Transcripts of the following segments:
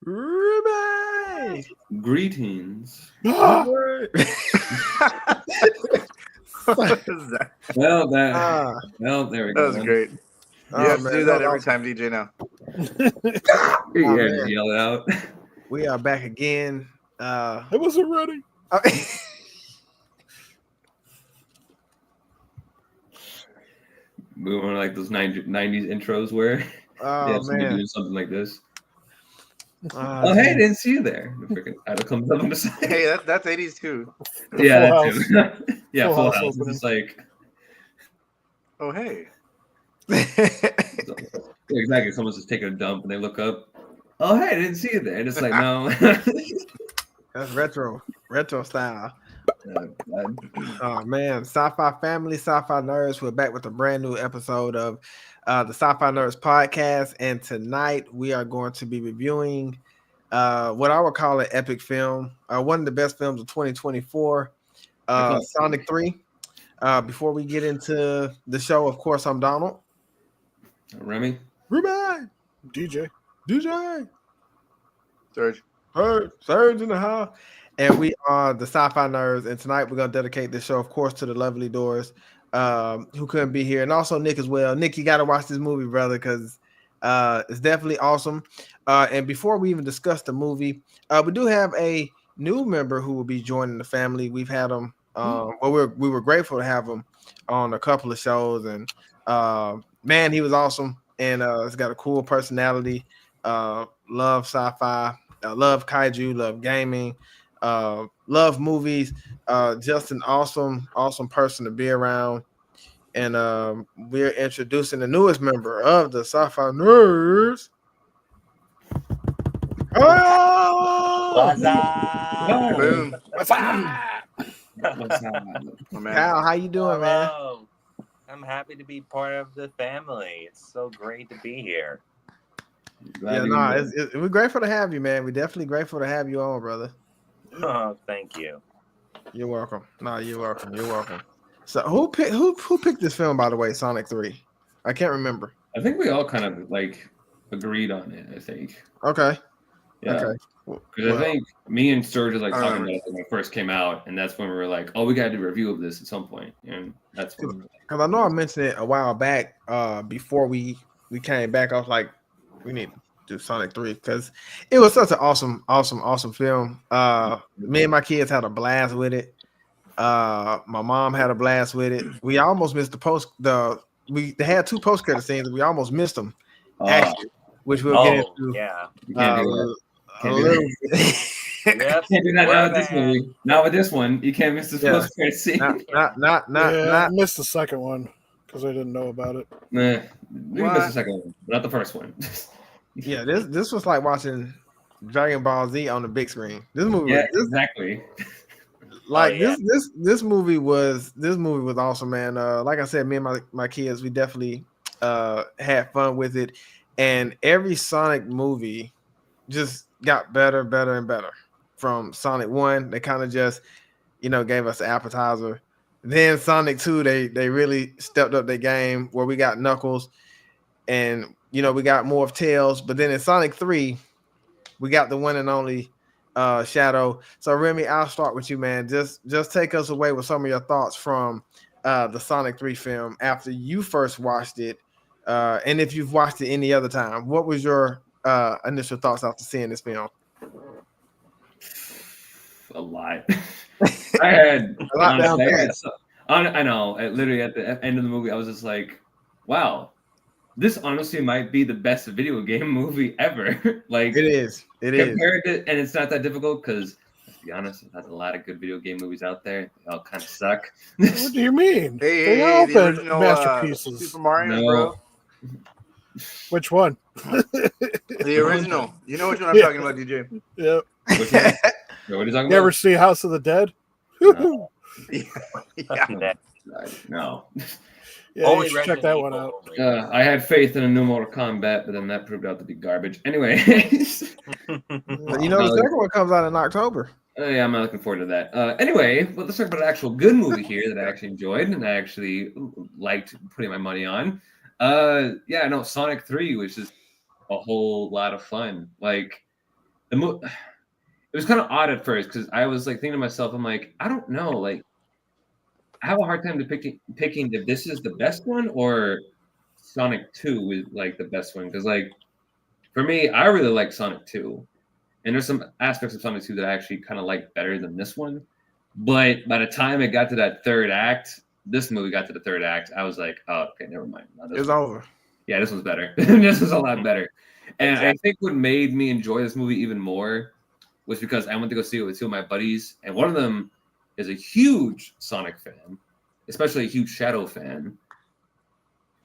Ruby! Greetings. What is that? Well, there we go. That was great. You have to do that every time, DJ. Now. Yeah, yell it out. We are back again. I wasn't ready. We want like those 90s intros where somebody doing something like this. Oh, hey, I didn't see you there. The freaking title comes up on the side. Hey, that's 80s too. Yeah, that too. Yeah, Full House. It's just like, oh, hey. Exactly. Someone's just taking a dump and they look up. Oh, hey, I didn't see you there. And it's like, no. That's retro style. Oh man, Sci-Fi family, Sci-Fi Nerds. We're back with a brand new episode of the Sci-Fi Nerdz podcast, and tonight we are going to be reviewing what I would call an epic film, one of the best films of 2024, Sonic 3. Before we get into the show, of course, I'm Donald. Remy. Ruby. DJ. Surge in the house. And we are the Sci-Fi Nerds, and tonight we're going to dedicate this show, of course, to the lovely Doris, who couldn't be here, and also Nick as well. Nick, you got to watch this movie, brother, because it's definitely awesome. And before we even discuss the movie, we do have a new member who will be joining the family. We've had him. We were grateful to have him on a couple of shows, and man, he was awesome, and he's got a cool personality. Love sci-fi, love kaiju, love gaming. Love movies, just an awesome person to be around. And we're introducing the newest member of the Sci-Fi Nerdz. What's up? Boom. What's up? Kyle, how you doing, man? I'm happy to be part of the family. It's so great to be here. We're grateful to have you, man. We're definitely grateful to have you on, brother. Oh, thank you. You're welcome. No, you're welcome. So who picked this film, by the way, Sonic 3? I can't remember. I think we all kind of like agreed on it, I think. Okay. Yeah. Okay. Because I think me and Serge was like talking about it when it first came out, and that's when we were like, oh, we got to do a review of this at some point. And that's when because I know I mentioned it a while back, before we came back. I was like, we need to do Sonic 3 because it was such an awesome film. Me and my kids had a blast with it. My mom had a blast with it. We almost missed they had two post-credit scenes and we almost missed them, actually, which we'll get into. Yeah. Can't do that now with this movie. Not with this one. You can't miss this post-credit scene. I missed the second one because I didn't know about it. Nah, we missed the second one, but not the first one. Yeah, this was like watching Dragon Ball Z on the big screen. This movie, exactly. Like this movie was awesome, man. Like I said, me and my kids, we definitely had fun with it, and every Sonic movie just got better and better. From Sonic 1, they kind of just gave us an appetizer. Then Sonic 2, they really stepped up their game where we got Knuckles, and we got more of Tails. But then in Sonic 3, we got the one and only Shadow. So Remy, I'll start with you, man. Just take us away with some of your thoughts from the Sonic 3 film after you first watched it, and if you've watched it any other time. What was your initial thoughts after seeing this film? A lot. I had a lot down there. I know. Literally at the end of the movie, I was just like, "Wow, this honestly might be the best video game movie ever." Like it is. Compared to, and it's not that difficult because, let's be honest, there's a lot of good video game movies out there. They all kind of suck. What do you mean? They all the been original, masterpieces. Super Mario, bro. Which one? The original. You know which one I'm talking about, DJ? Yep. Which one? What are you talking about? You ever see House of the Dead? No. No. Yeah, you should check that one out. I had faith in a new Mortal Kombat, but then that proved out to be garbage. Anyway. The second one comes out in October. Yeah, I'm not looking forward to that. Anyway, let's talk about an actual good movie here that I actually enjoyed and I actually liked putting my money on. Sonic 3 was just a whole lot of fun. Like, it was kind of odd at first because I was like thinking to myself, I'm like, I don't know, like I have a hard time picking if this is the best one or Sonic 2 is like the best one because like for me, I really like Sonic 2, and there's some aspects of Sonic 2 that I actually kind of like better than this one. But by the time it got to that third act, this movie got to the third act, I was like, oh, okay, never mind. It's over. Yeah, this one's better. This was a lot better. And Exactly. I think what made me enjoy this movie even more was because I went to go see it with two of my buddies, and one of them is a huge Sonic fan, especially a huge Shadow fan.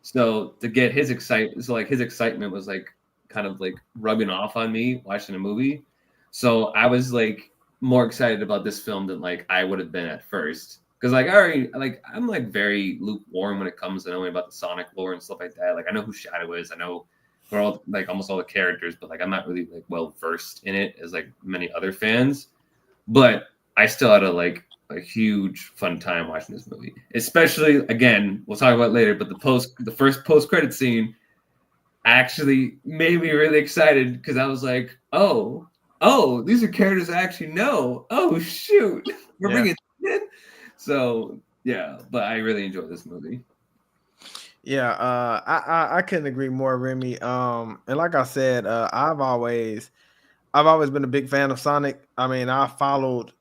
So to get his excitement was like kind of like rubbing off on me watching the movie. So I was like more excited about this film than like I would have been at first. Because like I already like I'm like very lukewarm when it comes to knowing about the Sonic lore and stuff like that. Like I know who Shadow is, I know we're all like almost all the characters, but like I'm not really like well versed in it as like many other fans. But I still had a huge fun time watching this movie. Especially again, we'll talk about it later, but the first post-credit scene actually made me really excited because I was like, oh, these are characters I actually know. Oh shoot. We're bringing it in. So yeah, but I really enjoyed this movie. Yeah, I couldn't agree more, Remy. And like I said, I've always been a big fan of Sonic. I mean, I followed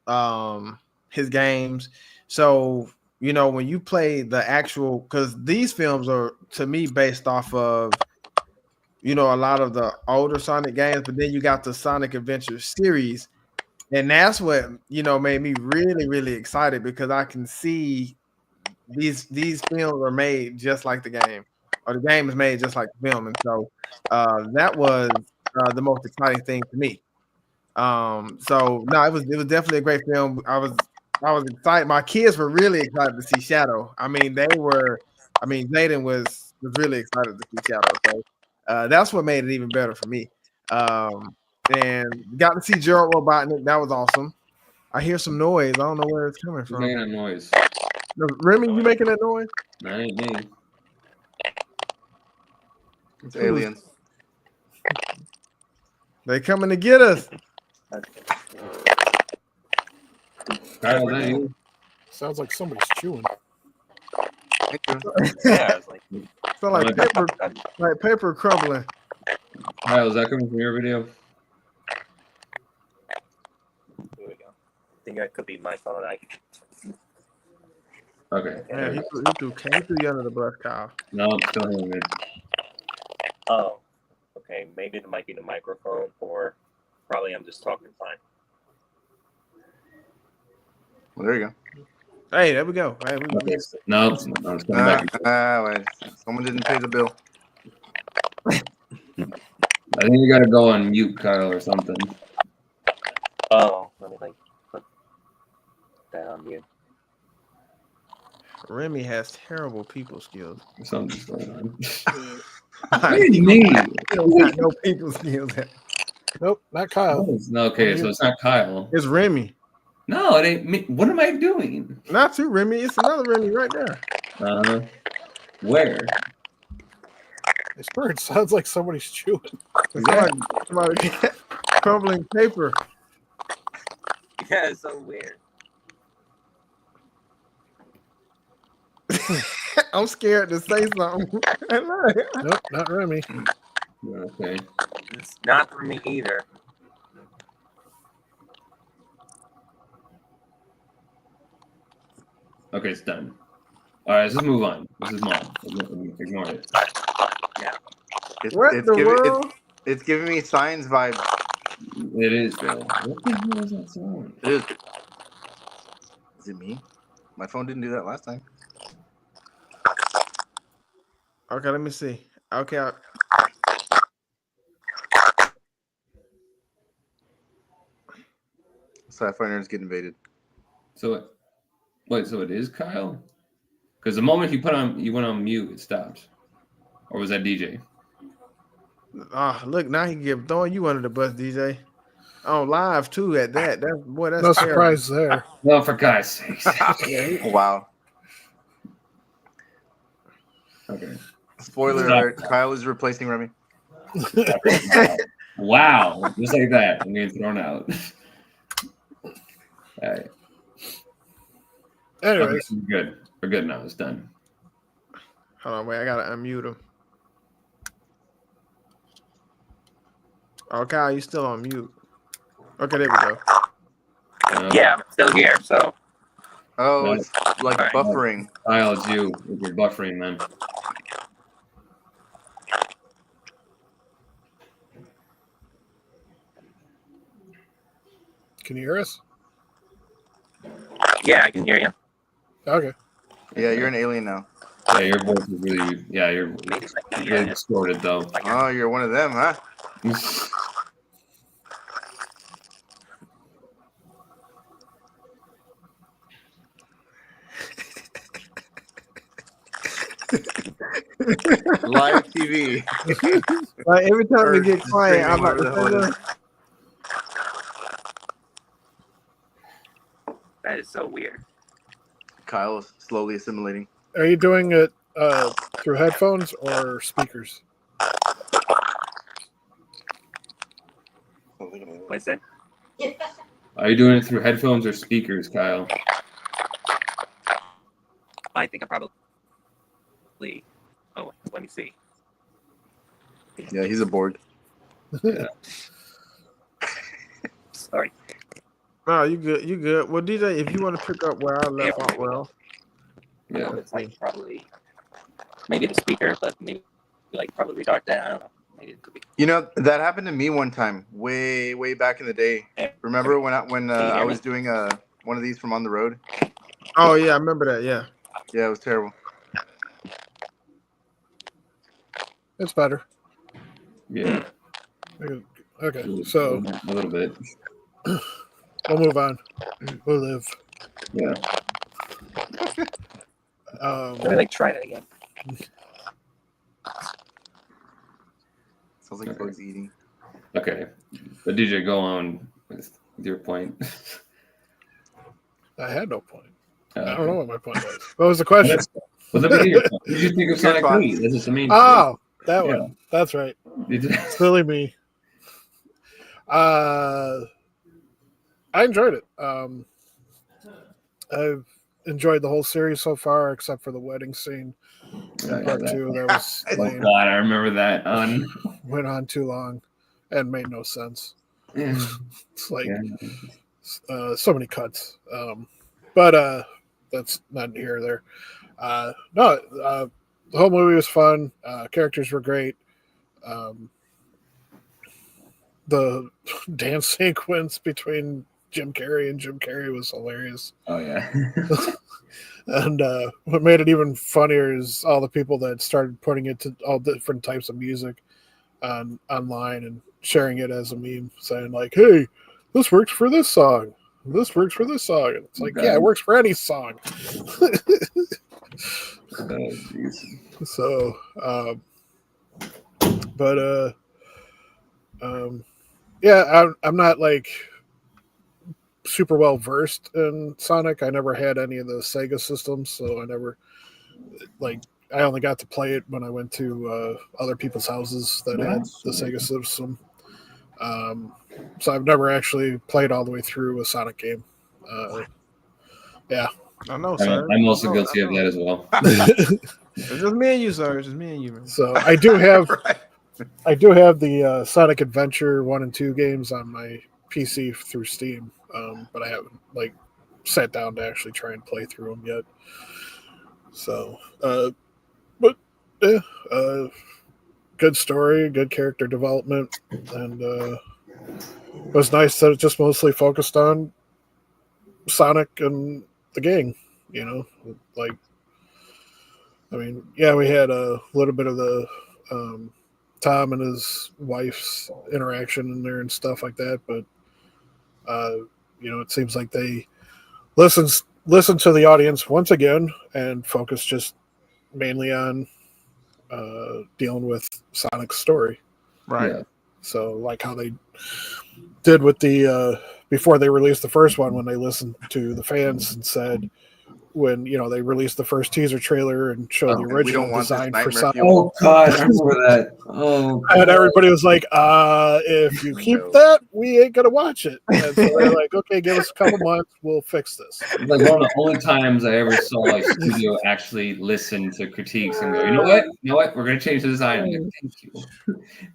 his games. So, you know, when you play the actual, because these films are to me based off of, you know, a lot of the older Sonic games, but then you got the Sonic Adventure series. And that's what, you know, made me really, really excited because I can see these films are made just like the game, or the game is made just like the film. And so that was the most exciting thing to me. So no, it was definitely a great film. I was excited. My kids were really excited to see Shadow. I mean, Zayden was really excited to see Shadow. So that's what made it even better for me. And got to see Gerald Robotnik. That was awesome. I hear some noise. I don't know where it's coming from. Making that noise. Remy, you making that noise? That ain't me. It's aliens. They coming to get us. Kyle, that you? Sounds like somebody's chewing. Thank you. Yeah, I was like, So like paper crumbling. Kyle, is that coming from your video? here we go. I think that could be my phone. Okay. Man, he threw you under the bus, Kyle. No, I'm still hearing it. Oh, okay. Maybe it might be the microphone, or probably I'm just talking fine. Well, there you go. Hey, there we go. Hey, Okay. No, it's coming back. Wait. Someone didn't pay the bill. I think you gotta go on mute, Kyle, or something. Oh, let me put that on mute. Remy has terrible people skills. Something's going on. What do you mean? No people skills. Nope, not Kyle. Okay, so it's not Kyle. It's Remy. No, it ain't me. What am I doing? Not you, Remy. It's another Remy right there. Where? This bird sounds like somebody's chewing. Somebody crumbling paper. Yeah, it's so weird. I'm scared to say something. Nope, not Remy. Okay. It's not for me either. Okay, it's done. All right, let's just move on. This is mine. Ignore it. Yeah. It's giving me Signs vibes. It is, Bill. What the hell is that sound? It is. Is it me? My phone didn't do that last time. Okay, let me see. Okay. Sci-Fi Nerdz get invaded. So, wait. So it is Kyle? Because the moment you went on mute, it stopped. Or was that DJ? Look, now he throwing you under the bus, DJ. On live too at that. That's no terrible. surprise there. Well, for God's sakes. Wow. Okay. Spoiler alert, Kyle is replacing Remy. Wow, just like that, I'm getting thrown out. All right. Anyways, Okay, we're good. We're good now. It's done. Hold on, wait, I gotta unmute him. Oh, Kyle, you still on mute. Okay, there we go. Yeah, I'm still here. So Oh, it's like Alright. buffering. Kyle, it's you. You're buffering, man. can you hear us? yeah, I can hear you. Okay. Yeah, you're an alien now. Yeah, your voice is really. Yeah, you're Maybe I can hear really you. distorted though. Oh, you're one of them, huh? Live TV. Like every time we Or get just quiet, streaming, I'm about whatever to the hell it say is. That is so weird. Kyle is slowly assimilating. Are you doing it through headphones or speakers? What's that? Are you doing it through headphones or speakers, Kyle? I think I probably. Oh, let me see. Yeah, he's aboard. Sorry. No, you good. You good. Well, DJ, if you want to pick up where I left off, well, Yeah. It's like probably maybe the speaker, but maybe like probably restart that. I don't know. Maybe it could be. You know, that happened to me one time, way back in the day. Remember when I was doing one of these from on the road? oh yeah, I remember that. Yeah. Yeah, it was terrible. It's better. Yeah. Okay, so a little bit. we'll move on. We'll live. Yeah. Let me like try that again. Sounds like bugs eating. Okay. But DJ, go on with your point. I had no point. I Okay. don't know what my point was. What was the question? Well, let me hear your point. Did you think of Sonic Your 3? This is the main Oh, that Yeah. one. That's right. Did you- Silly me. I enjoyed it. I've enjoyed the whole series so far, except for the wedding scene in part two. That was Oh lame. God, I remember that. Went on too long and made no sense. It's like so many cuts. But that's not here or there. The whole movie was fun. Characters were great. The dance sequence between Jim Carrey and Jim Carrey was hilarious. Oh yeah. And what made it even funnier is all the people that started putting it to all different types of music online and sharing it as a meme, saying like, "Hey, this works for this song. This works for this song." And it's like, Okay. yeah, it works for any song. So, yeah, I'm not like super well versed in Sonic. I never had any of the Sega systems, so I never I only got to play it when I went to other people's houses that had the Sega system. So I've never actually played all the way through a Sonic game. Yeah. I know, sir. I'm also guilty of that as well. It's just me and you, sir. It's just me and you, man. So I do have Right. I do have the Sonic Adventure 1 and 2 games on my PC through Steam, but I haven't sat down to actually try and play through them yet. So, but yeah, good story, good character development, and it was nice that it just mostly focused on Sonic and the gang. You know, we had a little bit of the Tom and his wife's interaction in there and stuff like that, but it seems like they listen to the audience once again and focus just mainly on dealing with Sonic's story. Right. Yeah. So like how they did with the before they released the first one, when they listened to the fans and said, when they released the first teaser trailer and showed the we original don't want this design for nightmare Sonic. fuel. Oh God, I remember that. Oh, And God. everybody was like, if you keep No. that, we ain't gonna watch it. And so they're like, okay, give us a couple months, we'll fix this. It's like one of the only times I ever saw a studio actually listen to critiques and go, you know what, we're gonna change the design. I'm like, thank you.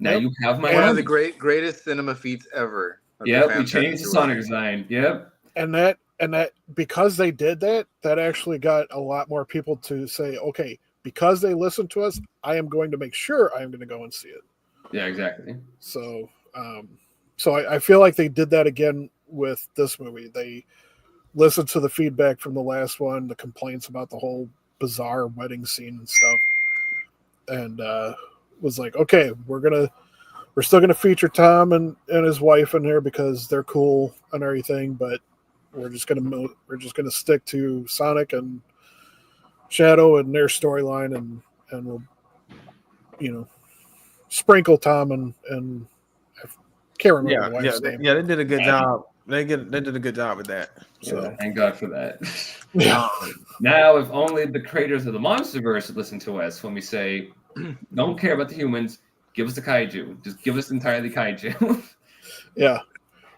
Now Yep. you have my One of money. the greatest cinema feats ever. of the Yep, we fans changed had the to Sonic us. design. Yep. And that because they did that actually got a lot more people to say, okay, because they listened to us, I am going to make sure I am going to go and see it. Yeah, exactly. So, I feel like they did that again with this movie. They listened to the feedback from the last one, the complaints about the whole bizarre wedding scene and stuff, and was like, okay, we're still gonna feature Tom and his wife in here because they're cool and everything, but we're just gonna stick to Sonic and Shadow and their storyline, and we'll sprinkle Tom and I can't remember the wife's name. They did a good job. They did a good job with that. So Yeah, thank God for that. yeah. Now, if only the creators of the MonsterVerse would listen to us when we say, don't care about the humans, give us the kaiju. Just give us entirely kaiju. Yeah.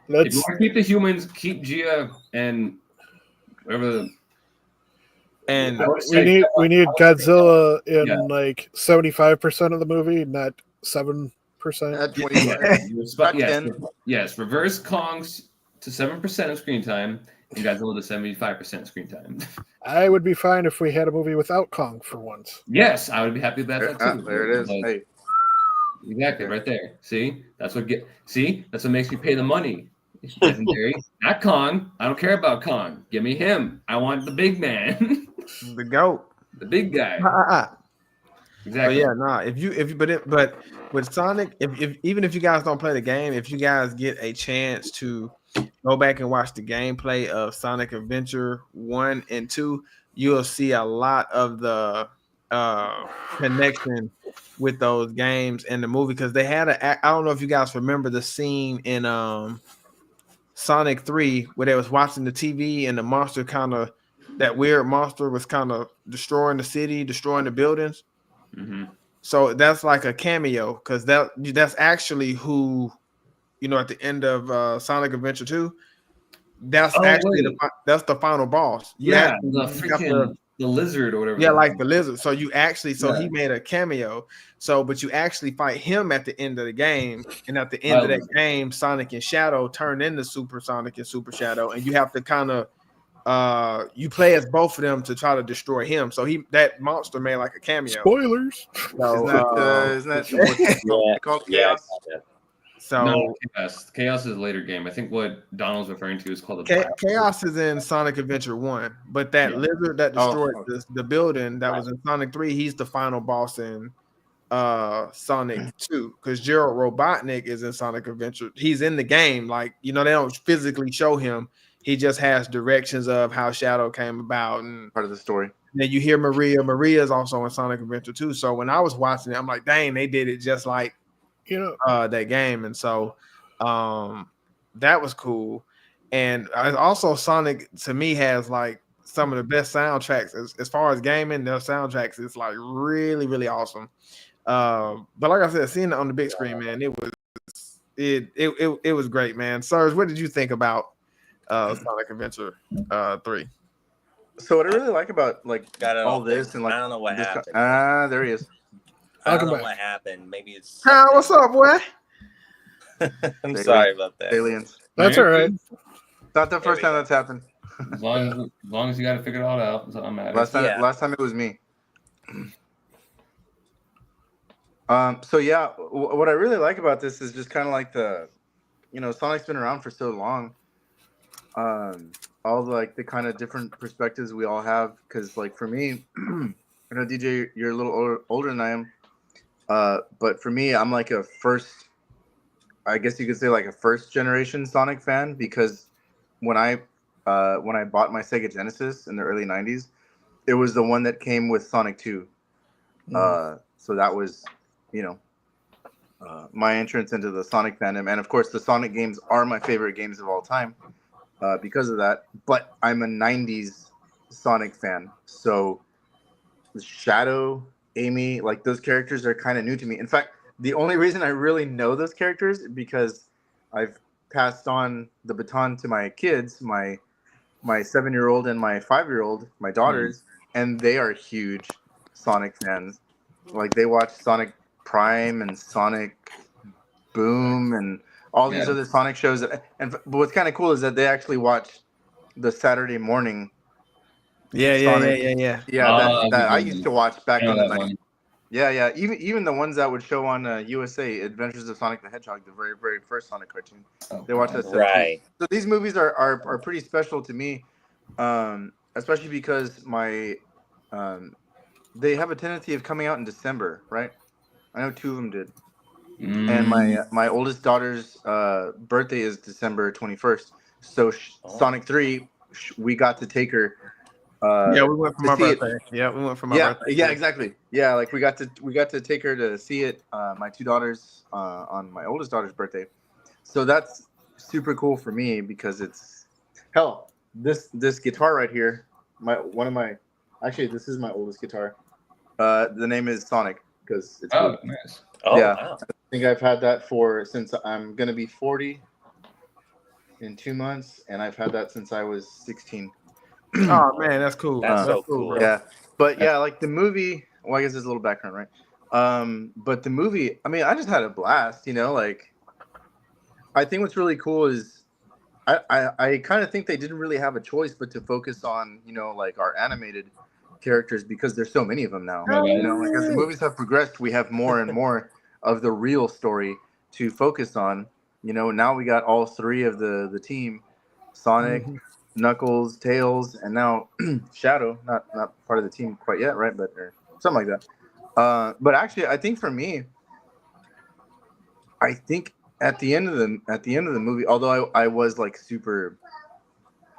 If you want to keep the humans, keep Gia and whatever. And we need Godzilla in like 75% of the movie, not 7%. At 25. Yes, reverse Kong's to 7% of screen time and Godzilla to 75% screen time. I would be fine if we had a movie without Kong for once. Yes, I would be happy about that too. There it is. But Hey. exactly, right there. That's what makes me pay the money. Legendary, not Kong. I don't care about Kong. Give me him. I want the big man, the GOAT, the big guy. But Exactly. yeah, but with Sonic, even if you guys don't play the game, if you guys get a chance to go back and watch the gameplay of Sonic Adventure 1 and 2, you'll see a lot of the connection with those games and the movie, because they had I don't know if you guys remember the scene in Sonic 3 where they was watching the TV and the monster that weird monster was kind of destroying the city, destroying the buildings. Mm-hmm. So that's like a cameo, because that's actually who, at the end of Sonic Adventure 2, that's that's the final boss. The lizard or whatever. Yeah, like the lizard. So he made a cameo. But you actually fight him at the end of the game, and at the end of that game, Sonic and Shadow turn into Super Sonic and Super Shadow, and you have to kind of you play as both of them to try to destroy him. So that monster made like a cameo. Spoilers. So, isn't that what's called Chaos? Yeah. So no, Chaos is a later game. I think what Donald's referring to is called Chaos is in Sonic Adventure 1, but that lizard that destroyed the building that was in Sonic 3, he's the final boss in Sonic 2, because Gerald Robotnik is in Sonic Adventure. He's in the game, like, they don't physically show him. He just has directions of how Shadow came about and part of the story. Then you hear Maria. Maria is also in Sonic Adventure 2. So when I was watching it, I'm like, dang, they did it just like that game. And so that was cool. And also Sonic, to me, has like some of the best soundtracks as far as gaming. Their soundtracks is like really, really awesome. But like I said, seeing it on the big screen, man, it was great, man. Serge, what did you think about Sonic Adventure 3? So what I really like about like all this and like I don't know what happened. There he is. I don't know what happened. Maybe it's what's up, boy? I'm sorry about that. Aliens. That's all right. Not the first time that's happened. As long as you got to figure it all out, so I'm mad. Last time it was me. So yeah, what I really like about this is just kind of like Sonic's been around for so long. All the kind of different perspectives we all have, because like for me, I know DJ, you're a little older than I am, but for me, I'm like I guess you could say like a first generation Sonic fan, because when I bought my Sega Genesis in the early 90s, it was the one that came with Sonic 2. So that was my entrance into the Sonic fandom, and of course the Sonic games are my favorite games of all time because of that. But I'm a 90s Sonic fan. So Shadow, Amy, like those characters are kind of new to me. In fact, the only reason I really know those characters is because I've passed on the baton to my kids, my 7-year-old and my 5-year-old, my daughters, and they are huge Sonic fans. Like they watch Sonic Prime and Sonic Boom and all these other Sonic shows. But what's kind of cool is that they actually watch the Saturday morning Sonic. Yeah, that I used to watch back in the 90s. Yeah. Even the ones that would show on USA, Adventures of Sonic the Hedgehog, the very, very first Sonic cartoon. They watch that stuff right. too. So these movies are pretty special to me, especially because they have a tendency of coming out in December, right? I know 2 of them did. And my oldest daughter's birthday is December 21st. So Sonic 3, we got to take her. We went for my birthday. Yeah, we went for my birthday. Yeah, exactly. Yeah, like we got to take her to see it. My 2 daughters on my oldest daughter's birthday. So that's super cool for me because it's hell. This guitar right here, actually this is my oldest guitar. The name is Sonic because it's cool. Nice. Oh, yeah. wow. I think I've had that since I'm gonna be 40 in 2 months, and I've had that since I was 16. Oh man, that's cool. That's so cool. Bro. Yeah, but yeah, like the movie. Well, I guess there's a little background, right? But the movie. I mean, I just had a blast. Like, I think what's really cool is, I kind of think they didn't really have a choice but to focus on like our animated characters because there's so many of them now. Like as the movies have progressed, we have more and more of the real story to focus on. Now we got all 3 of the team, Sonic. Knuckles, Tails, and now Shadow, not part of the team quite yet, right? But or something like that. But actually, I think for me, I think at the end of the movie, although I was like super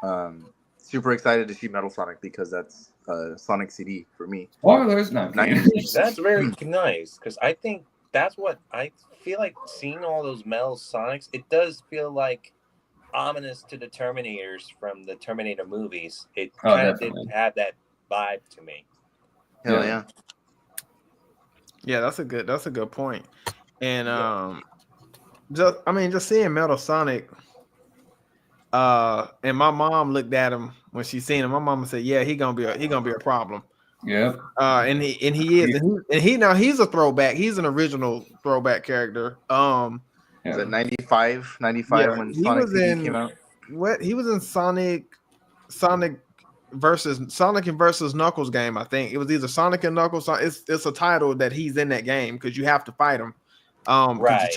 excited to see Metal Sonic because that's Sonic CD for me. Spoilers, not That's very nice because I think that's what I feel like seeing all those Metal Sonics. It does feel like ominous to the Terminators from the Terminator movies. It kind of did have that vibe to me. Hell yeah. Yeah, that's a good point. And just seeing Metal Sonic, and my mom looked at him when she seen him. My mama said, "Yeah, he gonna be a problem." Yeah. And he is, and he's a throwback. He's an original throwback character. Was it 95 when Sonic CD came out? He was in Sonic and versus Knuckles game. I think it was either Sonic and Knuckles. It's a title that he's in that game because you have to fight him. Right.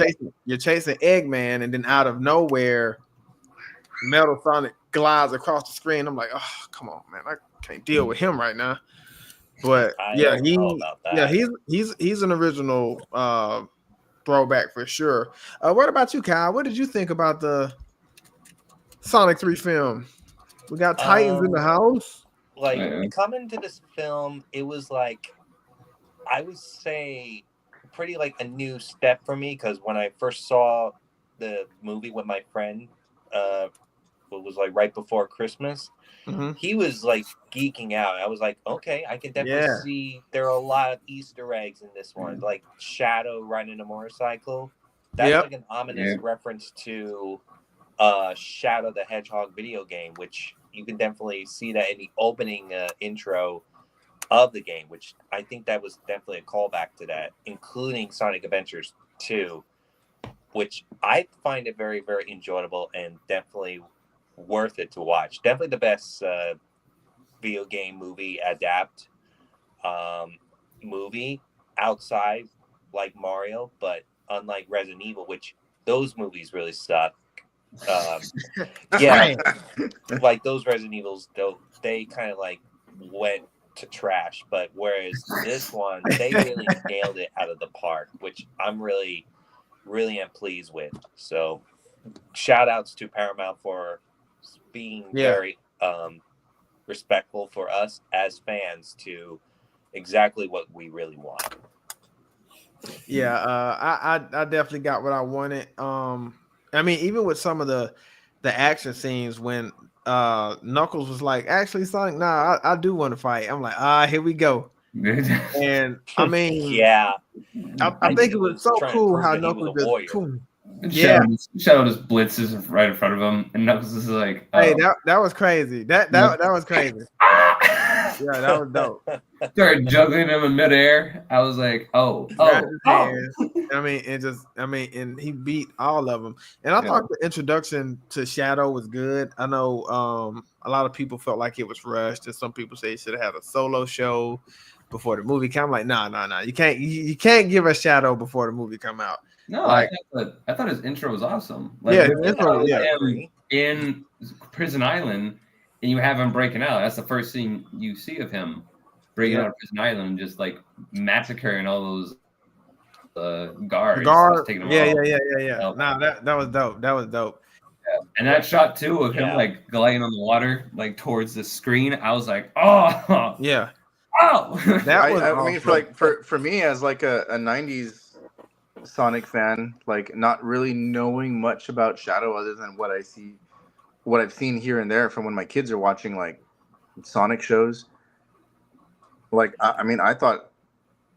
You're chasing Eggman, and then out of nowhere, Metal Sonic glides across the screen. I'm like, oh, come on, man, I can't deal with him right now. But he's an original throwback for sure. What about you, Kyle? What did you think about the Sonic 3 film? We got Titans in the house. Like coming to this film, it was like I would say pretty like a new step for me because when I first saw the movie with my friend, it was like right before Christmas. He was like geeking out. I was like, okay, I can definitely see there are a lot of Easter eggs in this one, like Shadow riding a motorcycle. That's like an ominous reference to Shadow the Hedgehog video game, which you can definitely see that in the opening intro of the game, which I think that was definitely a callback to that, including Sonic Adventures 2, which I find it very, very enjoyable and definitely worth it to watch. Definitely the best video game movie adapt movie outside like Mario, but unlike Resident Evil, which those movies really suck. Like those Resident Evils, they kind of like went to trash, but whereas this one, they really nailed it out of the park, which I'm really am pleased with. So shout outs to Paramount for being very respectful for us as fans to exactly what we really want. I definitely got what I wanted. I mean, even with some of the action scenes when Knuckles was like, actually, Sonic, nah, I do want to fight. I'm like, here we go. And I mean, yeah, I think it was so trying to cool prove how that he was Knuckles a just warrior. boom. Yeah, Shadow just blitzes right in front of him, and Knuckles is like, Hey, that was crazy. That was crazy. Yeah, that was dope. Started juggling him in midair. I was like, oh. Hands. And he beat all of them. And I thought the introduction to Shadow was good. I know a lot of people felt like it was rushed, and some people say he should have had a solo show before the movie came. I'm like, nah. You can't give a Shadow before the movie come out. No, like, I thought his intro was awesome. Like, yeah, his intro, him in Prison Island, and you have him breaking out. That's the first thing you see of him breaking out of Prison Island, just like massacring all those guards. Taking them yeah. Nah, that was dope. That was dope. Yeah. And that shot too of him like gliding on the water, like towards the screen. I was like, oh yeah. Oh, that was. I mean, for me as like a '90s Sonic fan, like not really knowing much about Shadow other than what I've seen here and there from when my kids are watching like Sonic shows. Like I mean, I thought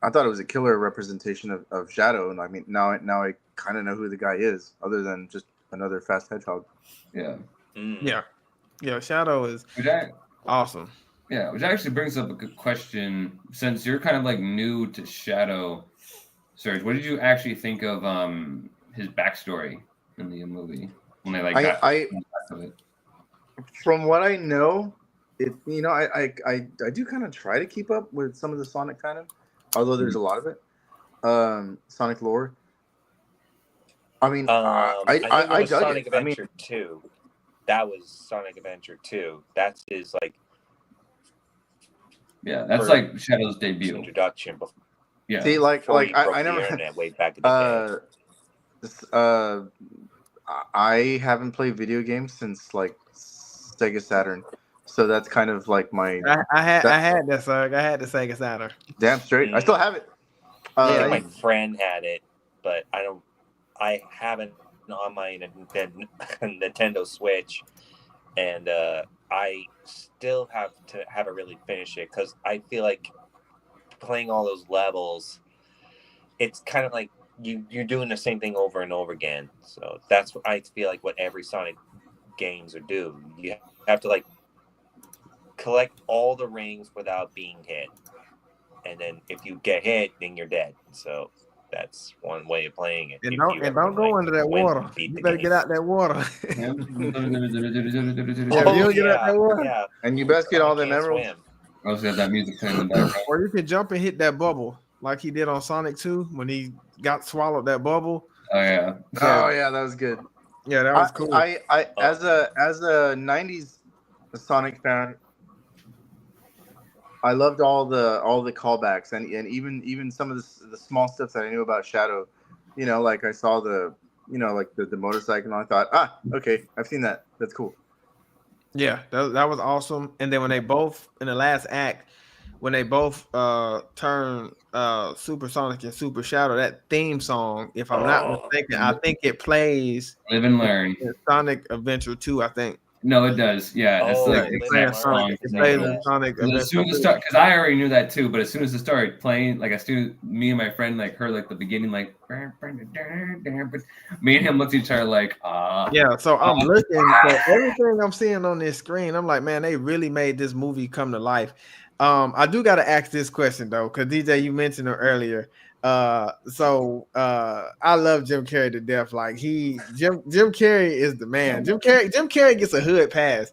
it was a killer representation of Shadow, and I mean now I kind of know who the guy is, other than just another fast hedgehog. Yeah. Yeah. Shadow is awesome. Yeah, which actually brings up a good question. Since you're kind of like new to Shadow, Serge, what did you actually think of his backstory in the movie when they like From what I know, I do kind of try to keep up with some of the Sonic canon, although there's a lot of it. Sonic lore. I mean, I dug Sonic it. Adventure 2. That was Sonic Adventure 2. That's his like. Yeah, that's like Shadow's debut introduction. Yeah. See, I never way back in the day. I haven't played video games since like Sega Saturn, so that's kind of like my. I had that, sir. I had the Sega Saturn. Damn straight. I still have it. My friend had it, but I haven't on my Nintendo Switch, and I still have to haven't really finished it because I feel like playing all those levels, it's kind of like you're doing the same thing over and over again. So that's what I feel like what every Sonic games are do. You have to like collect all the rings without being hit, and then if you get hit, then you're dead. So that's one way of playing it. And don't go into that water. You better get out that water. And you best get all them emeralds. I also got that music playing in the background. Or you can jump and hit that bubble like he did on Sonic 2 when he got swallowed that bubble. Oh yeah. Oh yeah, that was good. Yeah, that was cool. I as a '90s Sonic fan, I loved all the callbacks and even some of the small stuff that I knew about Shadow. You know, like I saw the motorcycle and I thought, okay, I've seen that. That's cool. Yeah, that was awesome. And then when they both in the last act, when they both turn Super Sonic and Super Shadow, that theme song, if I'm not mistaken, I think it plays Live and Learn. Sonic Adventure 2, I think. No, it does. Yeah, that's like it plays Sonic. It plays Sonic Adventure. As soon as it started, because I already knew that too, but as soon as it started playing, like me and my friend like heard like the beginning, like me and him looked at each other like, yeah. So I'm looking for everything I'm seeing on this screen. I'm like, man, they really made this movie come to life. I do got to ask this question though, because DJ, you mentioned it earlier. So I love Jim Carrey to death. Like Jim Carrey is the man. Jim Carrey gets a hood pass.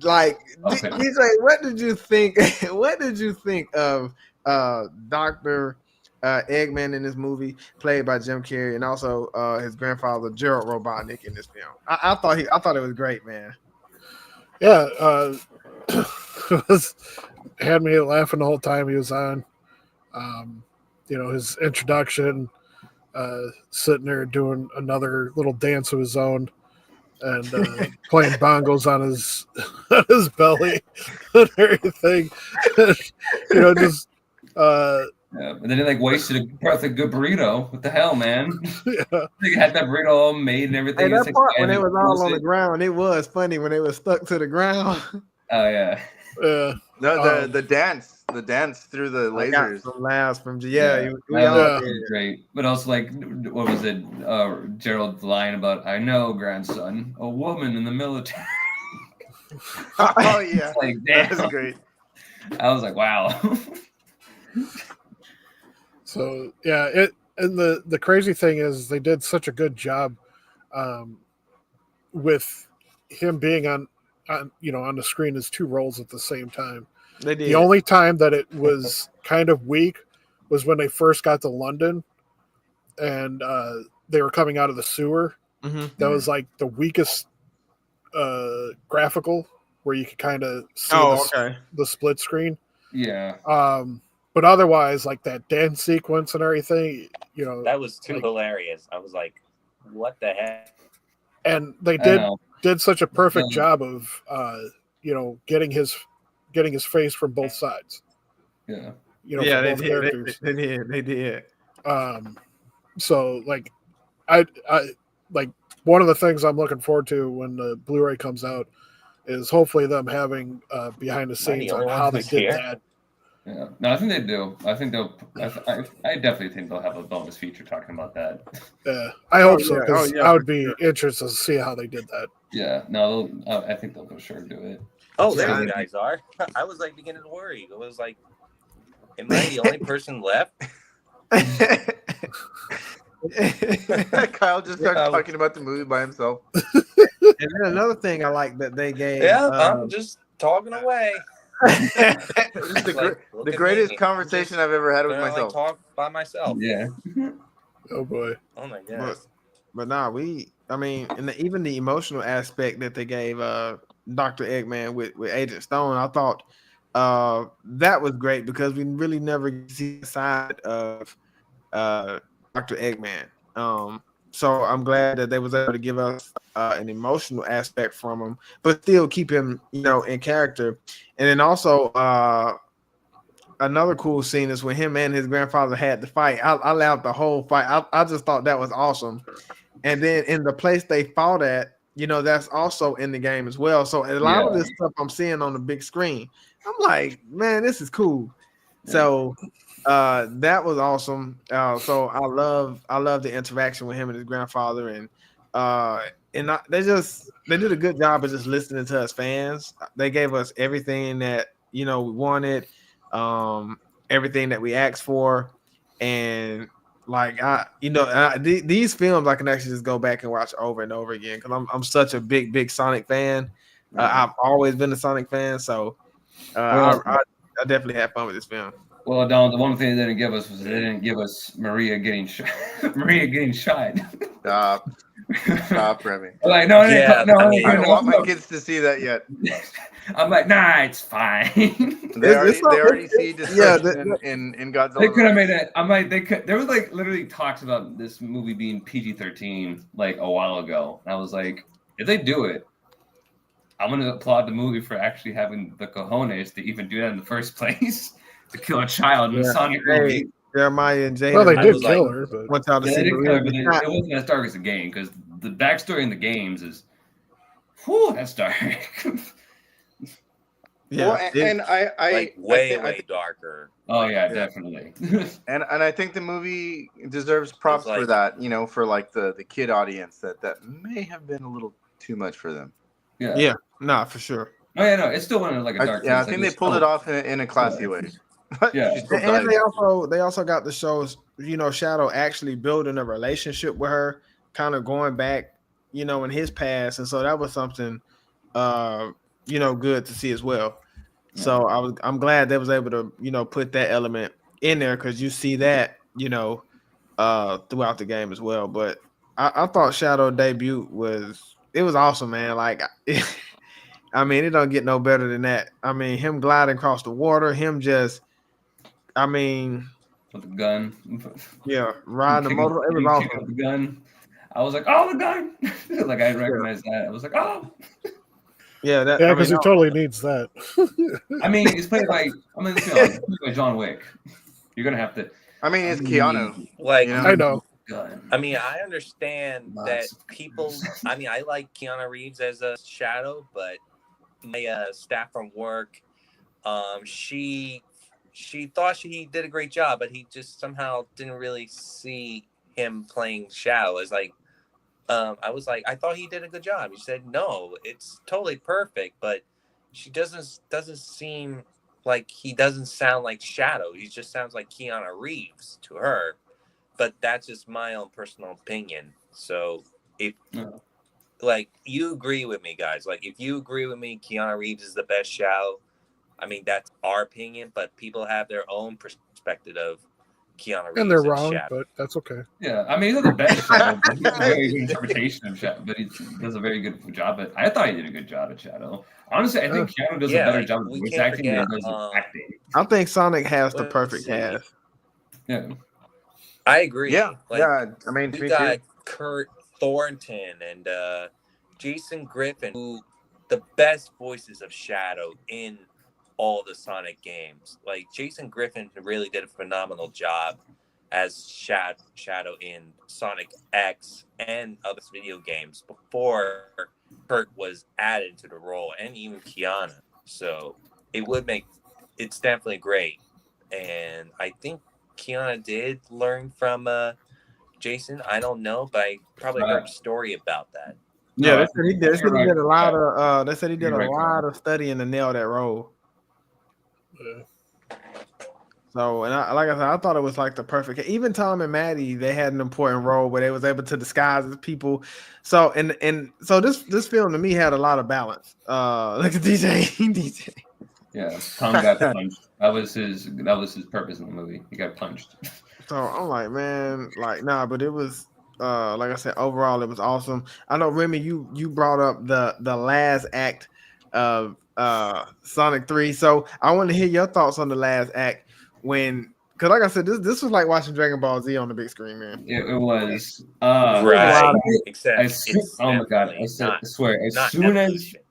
Like DJ, what did you think? What did you think of Dr. Eggman in this movie, played by Jim Carrey, and also his grandfather Gerald Robotnik in this film? I thought it was great, man. Yeah, had me laughing the whole time he was on. His introduction, sitting there doing another little dance of his own, and playing bongos on his belly and everything. Yeah, and then they like wasted a perfect good burrito. What the hell, man? Yeah. They had that burrito all made and everything. Hey, that It's part like, when they was all on the it. ground, it was funny when they was stuck to the ground. Oh yeah. Yeah. No, the dance through the I got lasers. some laughs from we that all was did. great. But also like, what was it? Gerald's line about, "I know, grandson, a woman in the military." Oh yeah, Like, damn. that was great. I was like, wow. So yeah, and the crazy thing is they did such a good job with him being on the screen as two roles at the same time. They did. The only time that it was kind of weak was when they first got to London and they were coming out of the sewer. Mm-hmm. That was like the weakest graphical where you could kind of see the split screen. Yeah. But otherwise, like that dance sequence and everything, that was too hilarious. I was like, "What the heck?" And they did such a perfect job of getting his face from both sides. Yeah. They did. So like, I like one of the things I'm looking forward to when the Blu-ray comes out is hopefully them having behind the scenes on how they did that. Yeah, no, I think they do. I think they'll. I definitely think they'll have a bonus feature talking about that. Yeah, I hope so because I would be interested to see how they did that. Yeah, no, I think they'll for sure do it. Oh, there you guys are. I was like beginning to worry. It was like, am I the only person left? Kyle just started talking about the movie by himself. And then another thing I like that they gave. Yeah, I'm just talking away. the greatest conversation I've ever had with myself. Talk by myself. Yeah. Oh boy. Oh my god. But nah, and even the emotional aspect that they gave Dr. Eggman with Agent Stone, I thought that was great because we really never see the side of Dr. Eggman. So I'm glad that they was able to give us an emotional aspect from him, but still keep him, in character. And then also another cool scene is when him and his grandfather had the fight. I laughed the whole fight. I just thought that was awesome. And then in the place they fought at, that's also in the game as well. So a lot of this stuff I'm seeing on the big screen, I'm like, man, this is cool. Yeah. So that was awesome. So I love the interaction with him and his grandfather, and they did a good job of just listening to us fans. They gave us everything that we wanted, everything that we asked for, and like these films I can actually just go back and watch over and over again because I'm such a big Sonic fan. I've always been a Sonic fan, so I definitely had fun with this film. Well, Don, the one thing they didn't give us was they didn't give us Maria getting shot. Stop, Remy. Like, no, I don't want my kids to see that yet. I'm like, nah, it's fine. They already see destruction in Godzilla. They could have made it. I'm like, there was like literally talks about this movie being PG-13 like a while ago. And I was like, if they do it, I'm gonna applaud the movie for actually having the cojones to even do that in the first place. To kill a child in a Sonic movie. Jeremiah and Jada. Well, they did kill her, but it wasn't as dark as the game because the backstory in the games is, that's dark. Yeah, well, and I way darker. Oh yeah, definitely. and I think the movie deserves props for that. For like the kid audience that may have been a little too much for them. Yeah, nah, for sure. Oh yeah, no, it's still one of like a dark. I think they pulled it off in a classy way. Yeah, and they also got the shows. Shadow actually building a relationship with her, kind of going back, in his past, and so that was something, good to see as well. Yeah. So I'm glad they was able to, put that element in there because you see that, throughout the game as well. But I thought Shadow debut was awesome, man. Like. I mean, it don't get no better than that. I mean, him gliding across the water, him just, with the gun. Yeah, riding the motor. It was awesome. The gun. I was like, oh, the gun. Like, I recognized that. I was like, oh. Yeah, because he totally needs that. I mean, it's played by, played by John Wick. You're gonna have to. I mean, it's Keanu. Like, You know? I know. Gun. I mean, I understand Lots that of people. I mean, I like Keanu Reeves as a Shadow, but my staff from work, she thought he did a great job, but he just somehow didn't really see him playing Shadow as like. I was like, I thought he did a good job. He said, no, it's totally perfect, but she doesn't seem like he doesn't sound like Shadow. He just sounds like Keanu Reeves to her. But that's just my own personal opinion. So if like you agree with me, guys, like if you agree with me, Keanu Reeves is the best Shadow. I mean, that's our opinion, but people have their own perspective of Keanu Reeves And they're wrong, Shadow. but that's okay. Yeah, I mean, he's not the best Shadow, but he's a very good interpretation of Shadow. But he does a very good job at. I thought he did a good job at Shadow. Honestly, I think Keanu does a better job of voice acting than he does acting. I think Sonic has the perfect cast. Yeah, I agree. Yeah, Like, yeah. I mean, we me got too. Kurt Thornton and Jason Griffin, who the best voices of Shadow in all the Sonic games. Like Jason Griffin really did a phenomenal job as Shadow in Sonic X and other video games before Kurt was added to the role, and even Keanu. So it's definitely great. And I think Keanu did learn from Jason. I don't know, but I probably heard a story about that. Yeah, they said he did. They said he did a lot of. They said he did a You're right, lot of studying to nail that role. Yeah. So, and like I said, I thought it was like the perfect. Even Tom and Maddie, they had an important role where they was able to disguise as people. So, and so this film to me had a lot of balance. Look at DJ. Yeah, Tom got punched. That was his purpose in the movie. He got punched. So I'm like, man, like nah, but it was like I said, overall it was awesome. I know Remy, you brought up the last act of Sonic 3. So I want to hear your thoughts on the last act because like I said, this was like watching Dragon Ball Z on the big screen, man. It was right. Except oh my god! I swear, as soon Evolution.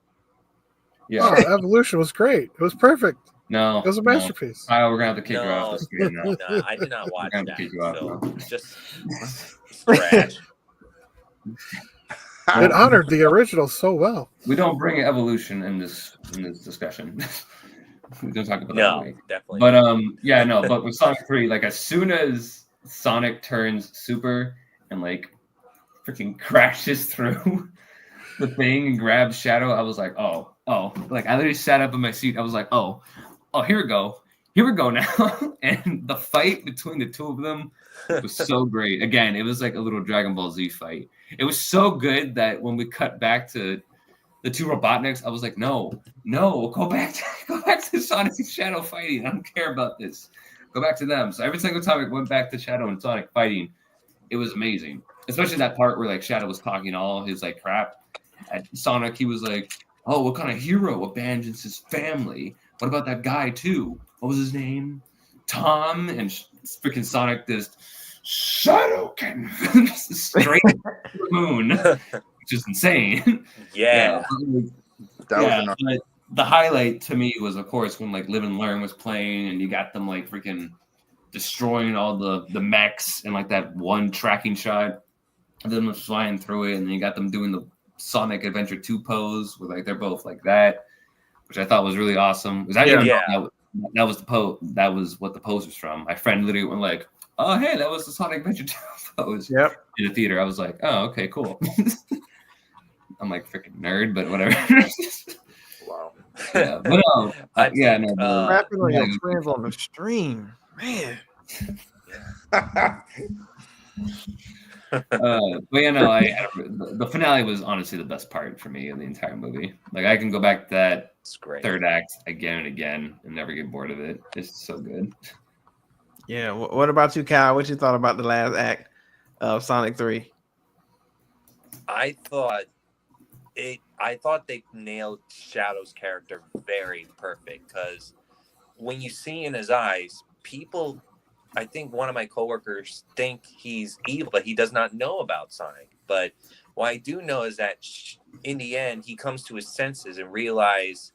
as Evolution was great. It was perfect. No, It was a masterpiece. Kyle, we're gonna have to kick you off the screen now. No, I did not watch We're gonna have that. to kick you off So now. just trash. It honored the original so well. We don't bring evolution in this discussion. We don't talk about that movie. Definitely. But but with Sonic 3, like as soon as Sonic turns super and like freaking crashes through the thing and grabs Shadow, I was like, oh, like I literally sat up in my seat. I was like, oh, here we go now. And the fight between the two of them was so great. Again, it was like a little Dragon Ball Z fight. It was so good that when we cut back to the two Robotniks, I was like, no, go back to Sonic and Shadow fighting. I don't care about this. Go back to them. So every single time it went back to Shadow and Sonic fighting, it was amazing. Especially that part where like Shadow was talking all his like crap at Sonic. He was like, oh, what kind of hero abandons his family? What about that guy too? What was his name? Tom. And freaking Sonic just Shadow can straight to the moon, which is insane. Yeah. But the highlight to me was, of course, when like Live and Learn was playing, and you got them like freaking destroying all the mechs and like that one tracking shot of them flying through it, and then you got them doing the Sonic Adventure 2 pose where like they're both like that, which I thought was really awesome. Because I didn't know that was the pose. That was what the pose was from. My friend literally went like, "Oh, hey, that was the Sonic Adventure 2 pose." Yep. In the theater, I was like, "Oh, okay, cool." I'm like freaking nerd, but whatever. Wow. Yeah, but rapping on your friends on the stream, man. The finale was honestly the best part for me in the entire movie. Like I can go back to that third act again and again and never get bored of it. It's so good. Yeah. What about you, Kyle? What you thought about the last act of Sonic 3? I thought they nailed Shadow's character very perfect, because when you see in his eyes, people, I think one of my coworkers think he's evil, but he does not know about Sonic. But what I do know is that in the end, he comes to his senses and realize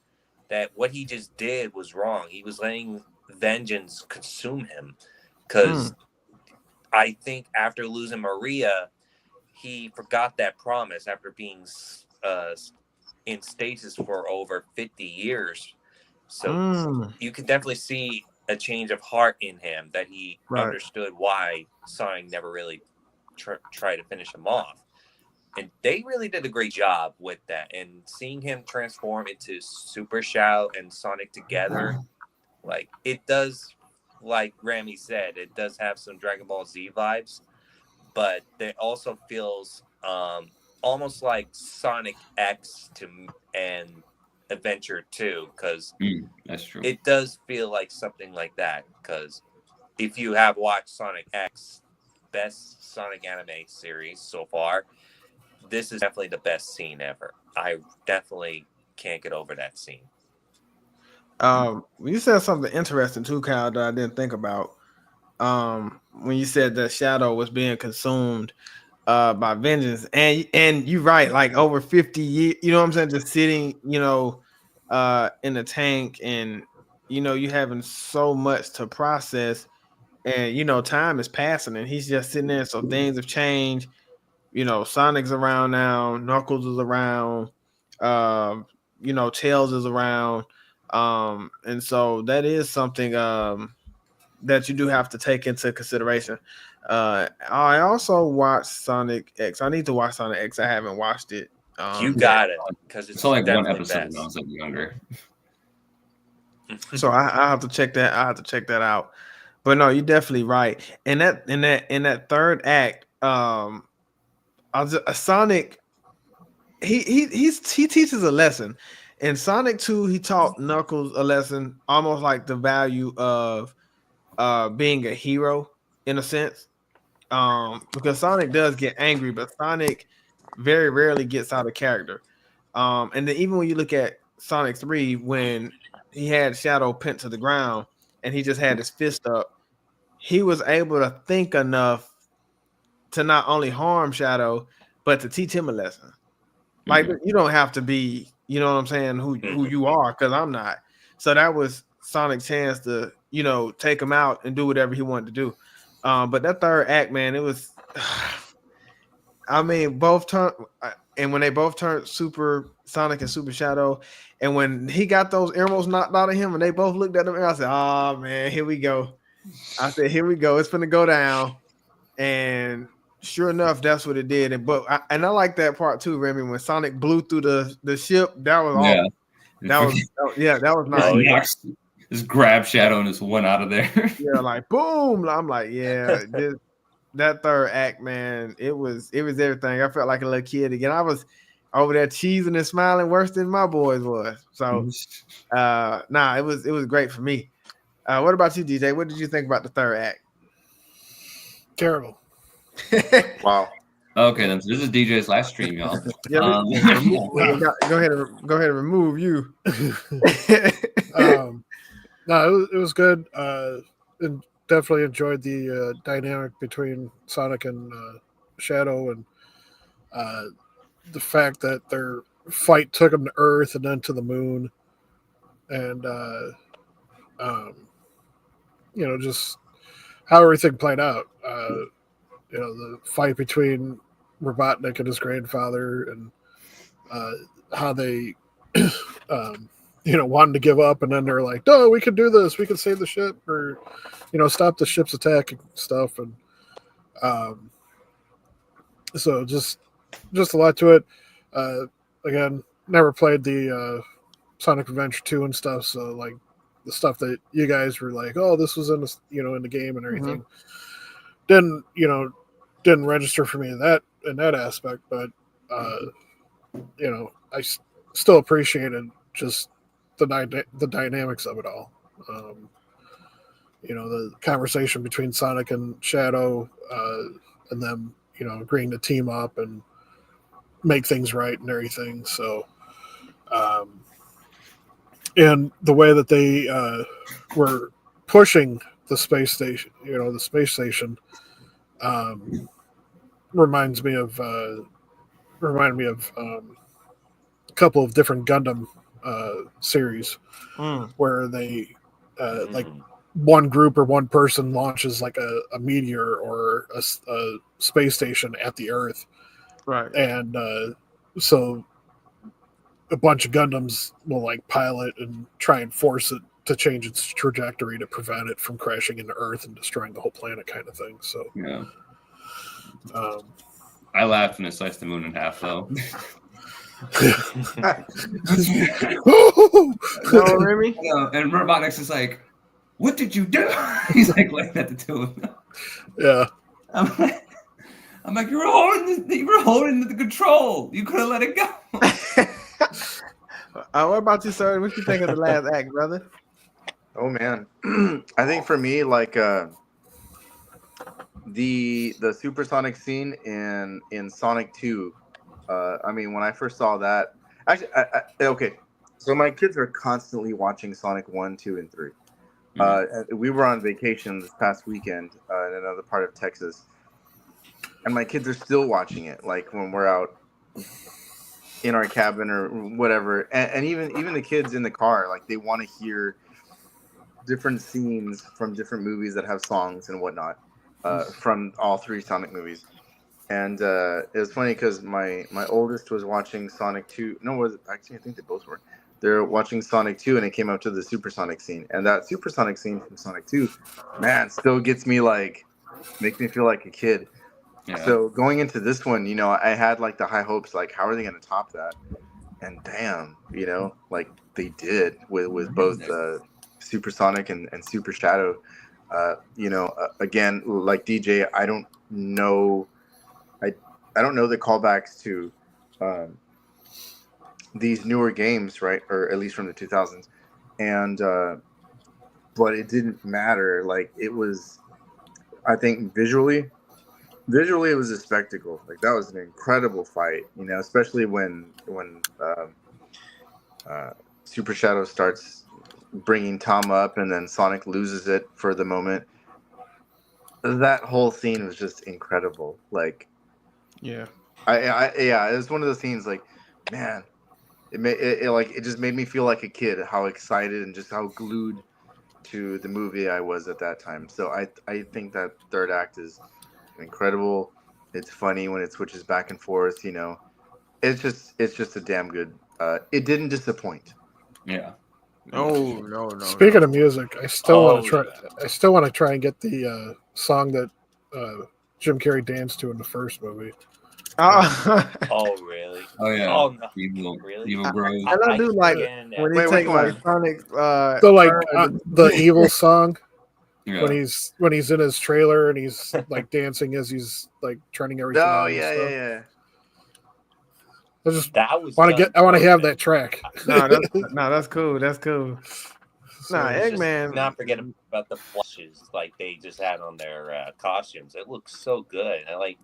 that what he just did was wrong. He was letting vengeance consume him. because I think after losing Maria, he forgot that promise after being in stasis for over 50 years. So you can definitely see a change of heart in him, that he understood why Sonic never really tried to finish him off. And they really did a great job with that. And seeing him transform into Super Shadow and Sonic together, like, it does, like Rami said, it does have some Dragon Ball Z vibes, but it also feels almost like Sonic X and Adventure 2, because that's true. It does feel like something like that, because if you have watched Sonic X, best Sonic anime series so far, this is definitely the best scene ever. I definitely can't get over that scene. You said something interesting too, Kyle, that I didn't think about. When you said that Shadow was being consumed by vengeance, and you're right, like over 50 years, you know what I'm saying, just sitting, in the tank, and you having so much to process, and time is passing, and he's just sitting there. So things have changed. Sonic's around now, Knuckles is around, Tails is around, and so that is something that you do have to take into consideration. I also watched Sonic X. I need to watch Sonic X. I haven't watched it. You got it, because it's only like one definitely episode best. when I was like younger. So I have to check that. I have to check that out. But no, you're definitely right. And in that third act, Sonic, he teaches a lesson. In Sonic 2, he taught Knuckles a lesson, almost like the value of being a hero in a sense. Because Sonic does get angry, but Sonic very rarely gets out of character. And then even when you look at Sonic 3, when he had Shadow pinned to the ground and he just had his fist up, he was able to think enough to not only harm Shadow, but to teach him a lesson. Like, you don't have to be, you know what I'm saying, who you are, because I'm not. So that was Sonic's chance to, take him out and do whatever he wanted to do. But that third act, man, it was, I mean, both turn, and when they both turned Super Sonic and Super Shadow, and when he got those emeralds knocked out of him, and they both looked at him, and I said, "Oh man, here we go." I said, "Here we go. It's gonna go down." And sure enough, that's what it did. I like that part too, Remy. When Sonic blew through the ship, that was awesome. That was nice. Oh, yeah. Just grab Shadow and just went out of there. Yeah, like boom. I'm like, yeah, that third act, man, it was everything. I felt like a little kid again. I was over there cheesing and smiling worse than my boys was. So it was great for me. What about you, DJ? What did you think about the third act? Terrible. Wow. Okay, then so this is DJ's last stream, y'all. Go ahead and remove you. No, it was good. And definitely enjoyed the dynamic between Sonic and Shadow, and the fact that their fight took them to Earth and then to the moon, and just how everything played out. The fight between Robotnik and his grandfather, and how they wanted to give up, and then they're like, "No, we can do this. We can save the ship, or stop the ship's attack and stuff." And so just a lot to it. Again, never played the Sonic Adventure 2 and stuff, so like the stuff that you guys were like, "Oh, this was in the in the game and everything," didn't register for me in that aspect. But I still appreciated just the dynamics of it all. The conversation between Sonic and Shadow, and them, agreeing to team up and make things right and everything. So, and the way that they were pushing the space station, reminded me of a couple of different Gundam series where they like one group or one person launches like a meteor or a space station at the Earth, Right. and so a bunch of Gundams will like pilot and try and force it to change its trajectory to prevent it from crashing into Earth and destroying the whole planet, kind of thing. So Yeah. I laughed when it sliced the moon in half, though. No, Remy? And Robotnik's is like, "What did you do?" He's like looking at the two of them. Yeah. I'm like, you were holding the control. You could have let it go. What about you, sir? What you think of the last act, brother? Oh man, I think for me, like the supersonic scene in Sonic 2. I mean, when I first saw that, actually, okay. So my kids are constantly watching Sonic 1, 2, and 3. We were on vacation this past weekend in another part of Texas, and my kids are still watching it. Like when we're out in our cabin or whatever, and even the kids in the car, like they want to hear different scenes from different movies that have songs and whatnot from all three Sonic movies. And it was funny because my oldest was watching Sonic 2. No, was actually I think they both were. They're watching Sonic 2, and it came up to the supersonic scene. And that supersonic scene from Sonic 2, man, still gets me like, makes me feel like a kid. Yeah. So going into this one, you know, I had like the high hopes, like how are they going to top that? And damn, you know, like they did with both Supersonic and Super Shadow. You know, again, like DJ, I don't know the callbacks to these newer games, right? Or at least from the 2000s. And but it didn't matter. Like it was, I think visually it was a spectacle. Like that was an incredible fight, you know, especially when Super Shadow starts bringing Tom up and then Sonic loses it for the moment. That whole scene was just incredible. Like, yeah, it was one of those scenes. Like, man, it just made me feel like a kid. How excited and just how glued to the movie I was at that time. So I think that third act is incredible. It's funny when it switches back and forth. You know, it's just a damn good. It didn't disappoint. Yeah. No. Speaking of music, I still want to try. I still want to try and get the song that Jim Carrey danced to in the first movie. Oh really? Oh yeah. Oh no. Really? Evil Bros. I do like when he takes like Sonic. The evil song. Yeah. When he's in his trailer and he's like dancing as he's like turning everything. Oh on yeah. I just want to have that track. That's cool. That's cool. Eggman. Not forget about the flushes like they just had on their costumes. It looks so good. And like,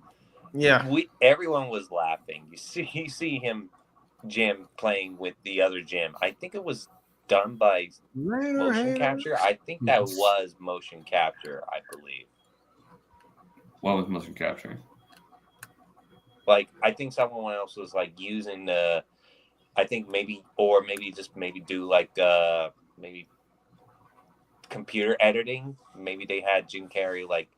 everyone was laughing. You see him, Jim, playing with the other Jim. I think it was done by motion capture. I think that was motion capture. I believe. What was motion capture? Like, I think someone else was like using the, I think maybe do like maybe computer editing. Maybe they had Jim Carrey like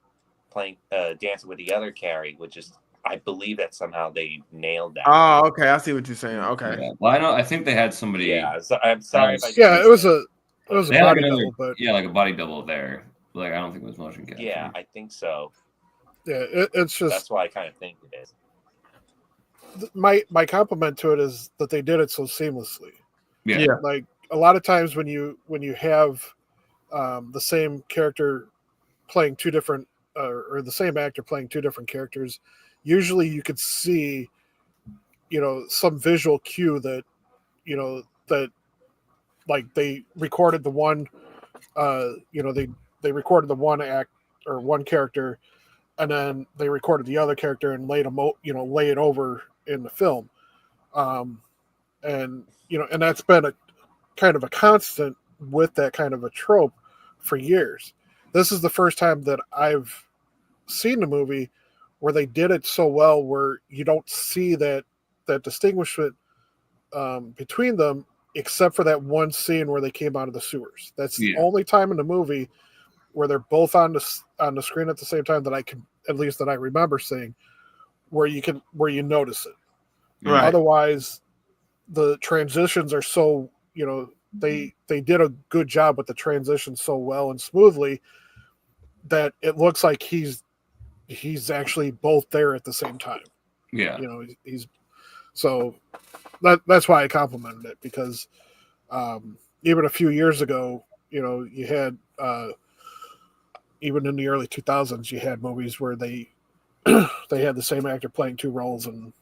playing dancing with the other Carrey, which is, I believe that somehow they nailed that. Oh, okay, I see what you're saying. Okay. Yeah. Well, I think they had somebody. Yeah, so I'm sorry. It was a body double, but like a body double there. Like I don't think it was motion capture. Yeah, I think so. Yeah, it's just that's why I kind of think it is. My compliment to it is that they did it so seamlessly. Yeah. Like a lot of times when you have the same character playing two different or the same actor playing two different characters, usually you could see, you know, some visual cue that, you know, that like they recorded the one, you know, they recorded the one act or one character, and then they recorded the other character and lay it over in the film, and you know, and that's been a kind of a constant with that kind of a trope for years. This is the first time that I've seen the movie where they did it so well, where you don't see that distinguishment between them, except for that one scene where they came out of the sewers. That's the only time in the movie where they're both on the screen at the same time that I can, at least that I remember seeing, where you notice it. Right. Otherwise, the transitions are so, they did a good job with the transition so well and smoothly that it looks like he's actually both there at the same time. Yeah. He's so that's why I complimented it, because even a few years ago, you had even in the early 2000s, you had movies where they had the same actor playing two roles, and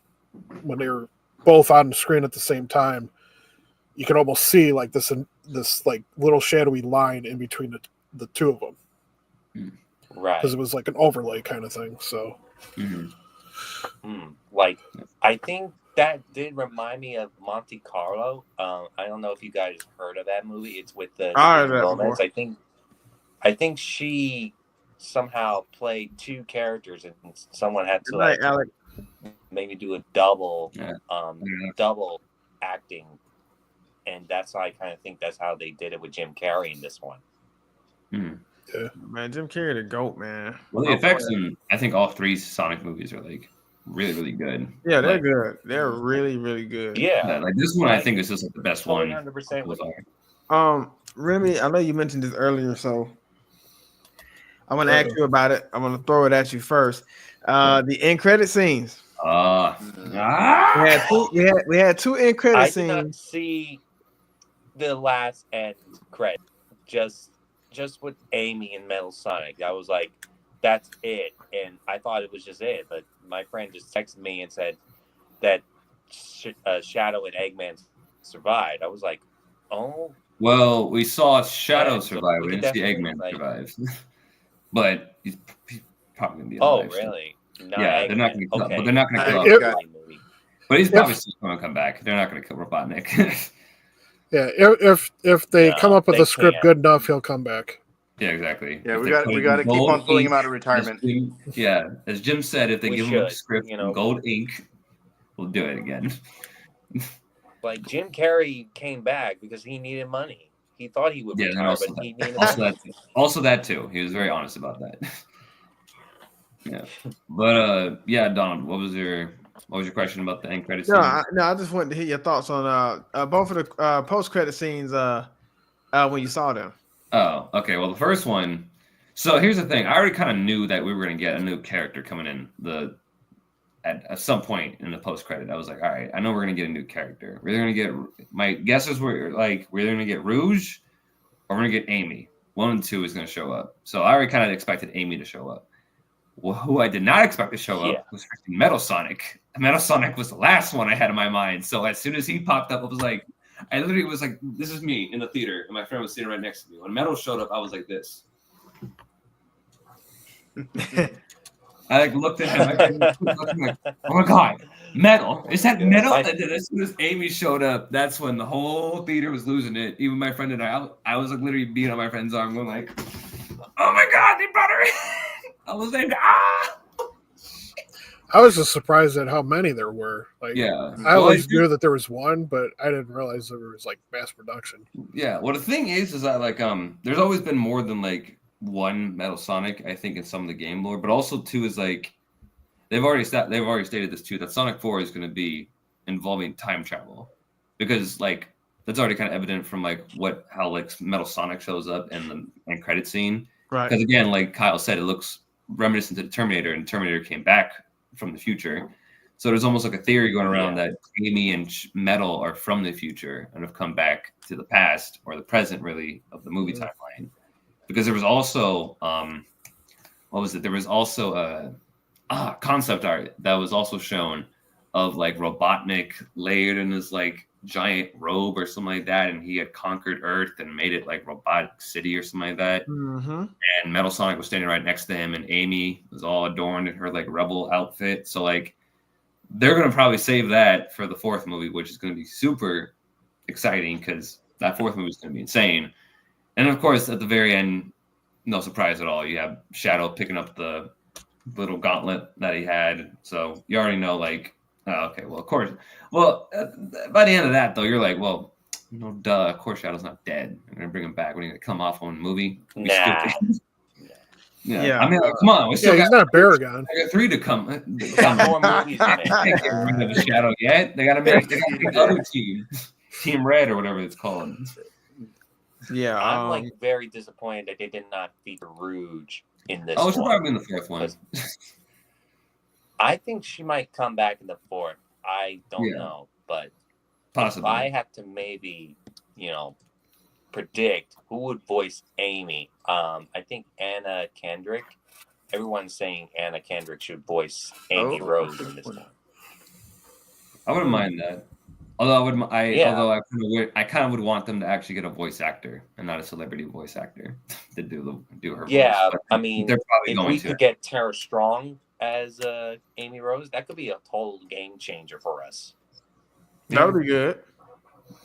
when they were both on the screen at the same time, you could almost see like this like little shadowy line in between the two of them, right? Because it was like an overlay kind of thing. So, like, I think that did remind me of Monte Carlo. I don't know if you guys heard of that movie. It's with the Gomez. I think she somehow played two characters, and someone had to maybe do a double acting, and that's how I kind of think that's how they did it with Jim Carrey in this one. Yeah. Man, Jim Carrey the GOAT, man. Well, the effects in I think all three Sonic movies are like really, really good. Yeah, they're good. They're really, really good. Yeah. Like this one, I think is just like the best one. 100%. Remy, I know you mentioned this earlier, so I want to ask you about it. I'm going to throw it at you first. The end credit scenes. We had two end credit scenes. I did not see the last end credit. Just with Amy and Metal Sonic. I was like, that's it. And I thought it was just it. But my friend just texted me and said that Shadow and Eggman survived. I was like, oh. Well, we saw Shadow survive. We didn't see Eggman survive. But he's probably going to be alive. Oh, really? Not they're not going to kill but they're not going to kill him. But he's probably still going to come back. They're not going to kill Robotnik. Yeah, if they come up with a script good enough, he'll come back. Yeah, exactly. Yeah, we got to keep on pulling him out of retirement. As Jim said, if they give him a script in gold ink, we'll do it again. Like Jim Carrey came back because he needed money. He thought he would retire, but he needed money. Also that too. He was very honest about that. Yeah, but Don, what was your question about the end credit scene? I just wanted to hear your thoughts on both of the post credit scenes when you saw them. Oh, okay. Well, the first one. So here's the thing. I already kind of knew that we were going to get a new character coming in at some point in the post credit. I was like, all right, I know we're going to get a new character. We're going to get. My guesses were like we're going to get Rouge, or we're going to get Amy. 1 and 2 is going to show up. So I already kind of expected Amy to show up. Well, who I did not expect to show up was freaking Metal Sonic. Metal Sonic was the last one I had in my mind. So as soon as he popped up, I literally was like, this is me in the theater. And my friend was sitting right next to me. When Metal showed up, I was like this. I looked at him. Like, oh my God, Metal. Is that Metal? And then as soon as Amy showed up, that's when the whole theater was losing it. Even my friend and I was like literally beating on my friend's arm going like, oh my God, they brought her in. I was like, I was just surprised at how many there were. I always knew that there was one, but I didn't realize there was like mass production. Yeah. Well, the thing is that there's always been more than like one Metal Sonic, I think, in some of the game lore, but also two is like they've already stated this too, that Sonic 4 is going to be involving time travel, because like that's already kind of evident from how Metal Sonic shows up in the end credit scene. Right. Because again, like Kyle said, it looks reminiscent to the Terminator, and Terminator came back from the future. So there's almost like a theory going around that Amy and Metal are from the future and have come back to the past or the present, really, of the movie timeline. Because there was also, There was also a concept art that was also shown of like Robotnik layered in his like giant robe or something like that, and he had conquered Earth and made it like Robotic City or something like that. Mm-hmm. And Metal Sonic was standing right next to him, and Amy was all adorned in her like rebel outfit. So like they're gonna probably save that for the fourth movie, which is gonna be super exciting because that fourth movie is gonna be insane. And of course, at the very end, no surprise at all, you have Shadow picking up the little gauntlet that he had. So you already know like. Oh, okay, well, of course. Well, by the end of that, though, you're like, well, no, duh, of course Shadow's not dead. I'm going to bring him back. When are you going to come off one movie? Nah. Yeah. I mean, come on. We still he's not Baragon. I got 3 to come. Got more movies to make. Can't get rid of the Shadow yet. They got to make the other Team Red or whatever it's called. Yeah, I'm like very disappointed that they did not feature Rouge in this. Oh, she'll probably be in the 4th one. I think she might come back in the 4th. I don't know, but possibly. If I have to maybe, predict who would voice Amy, I think Anna Kendrick. Everyone's saying Anna Kendrick should voice Amy Rose in this one. I wouldn't mind that. Although I kind of would want them to actually get a voice actor and not a celebrity voice actor to do her voice. Yeah, I mean, they're probably if going we to. could get Tara Strong as Amy Rose, that could be a total game changer for us. That would be good.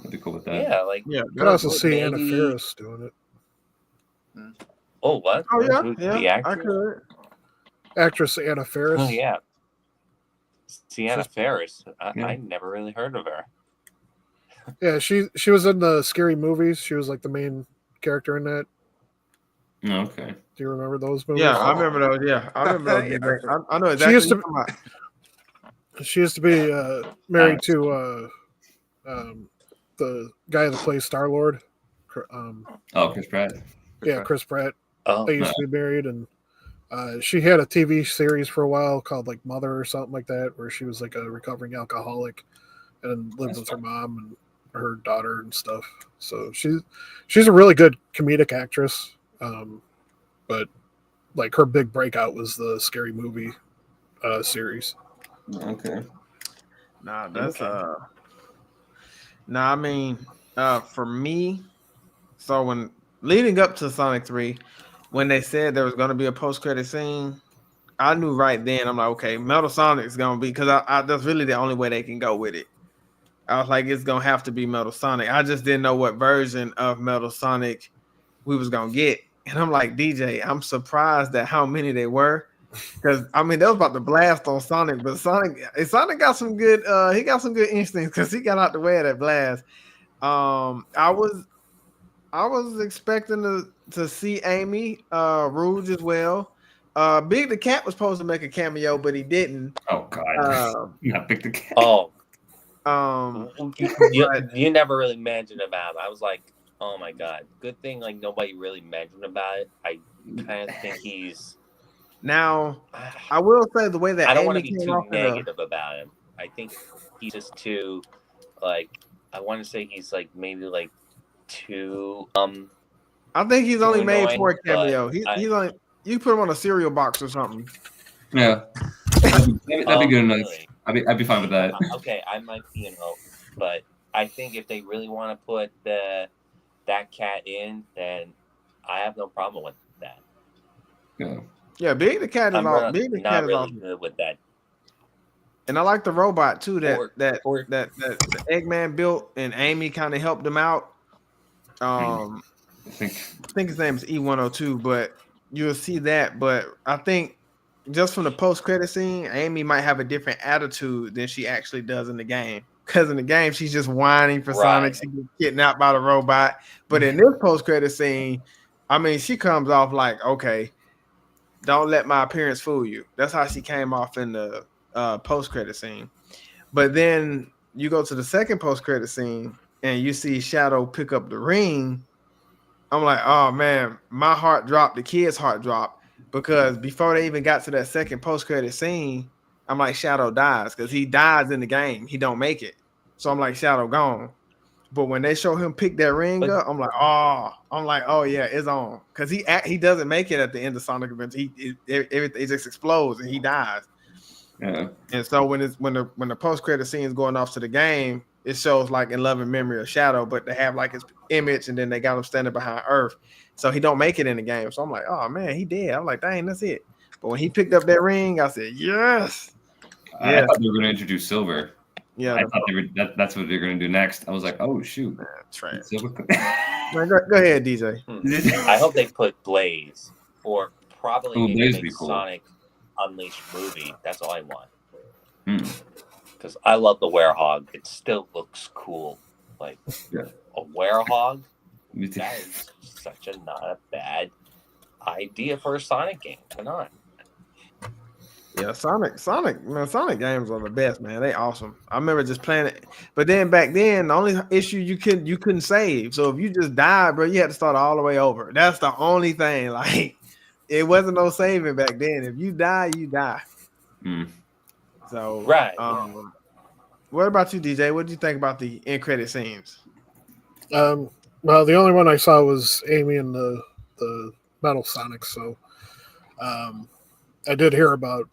I'd be cool with that. Yeah, like could also see Anna Faris doing it. Oh, what? Oh yeah, the actress? I could. Actress Anna Faris. Oh yeah, Sienna Ferris. I never really heard of her. Yeah, she was in the Scary Movies. She was like the main character in that. Okay. Do you remember those movies? Yeah, I remember those. Yeah, I remember those. I know exactly. She used to be married to the guy that plays Star-Lord. Chris Pratt. Chris Pratt. Oh, they used to be married, and she had a TV series for a while called like Mother or something like that, where she was like a recovering alcoholic and lived with her mom and her daughter and stuff. So she's a really good comedic actress. But like her big breakout was the Scary Movie series. Okay. Nah, that's I mean, for me, so when leading up to Sonic 3, when they said there was going to be a post-credit scene, I knew right then. I'm like, okay, Metal Sonic is going to be, because that's really the only way they can go with it. I was like, it's going to have to be Metal Sonic. I just didn't know what version of Metal Sonic we was going to get. And I'm like, DJ, I'm surprised at how many they were. Because, I mean, they was about to blast on Sonic, but Sonic got some good, he got some good instincts because he got out the way of that blast. I was expecting to see Amy Rouge as well. Big the Cat was supposed to make a cameo, but he didn't. Oh God, not Big the Cat. Oh, you never really mentioned about it. I was like, oh my God, good thing like nobody really mentioned about it. I kind of think he's. Now, I will say the way that I don't Amy want to be too negative about him. I think he's just too, like, I want to say he's like maybe like too. I think he's only annoying, made for a cameo. He's only, you put him on a cereal box or something. Yeah, that'd be good enough. Really? I'd be fine with that. Okay, I might be in hope, but I think if they really want to put that cat in, then I have no problem with that. Yeah. Yeah, Big the Cat is all. Big the Cat is really awesome. good with that. And I like the robot too that the Eggman built, and Amy kind of helped him out. I think his name is E102, but you'll see that. But I think just from the post-credit scene, Amy might have a different attitude than she actually does in the game. Because in the game, she's just whining for Sonic. She gets kidnapped by the robot. But in this post-credit scene, I mean, she comes off like, okay, don't let my appearance fool you. That's how she came off in the post-credit scene. But then you go to the second post-credit scene and you see Shadow pick up the ring. I'm like, oh man, my heart dropped. The kid's heart dropped, because before they even got to that second post-credit scene, I'm like, Shadow dies, because he dies in the game. He don't make it. So I'm like, Shadow gone. But when they show him pick that ring up, I'm like, oh yeah, it's on. Because he doesn't make it at the end of Sonic Adventure. It just explodes and he dies. Yeah. And so when the post-credit scene is going off to the game, it shows like in Love and Memory of Shadow, but they have like his image, and then they got him standing behind Earth. So he don't make it in the game. So I'm like, oh man, he dead. I'm like, dang, that's it. But when he picked up that ring, I said, yes. I thought they were going to introduce Silver. Yeah, I thought that's what they're going to do next. I was like, oh shoot. Man, trash. Man, go ahead, DJ. I hope they put Blaze, or probably Blaze make cool. Sonic Unleashed movie. That's all I want. Because I love the werehog. It still looks cool. Like a werehog. That is such not a bad idea for a Sonic game. Why not? Yeah, Sonic games are the best, man. They awesome. I remember just playing it, but then back then the only issue you couldn't save. So if you just died, bro, you had to start all the way over. That's the only thing. Like it wasn't no saving back then. If you die, you die. So Right. What about you, DJ? What do you think about the end credit scenes? Well, the only one I saw was Amy and the Metal Sonic. So I did hear about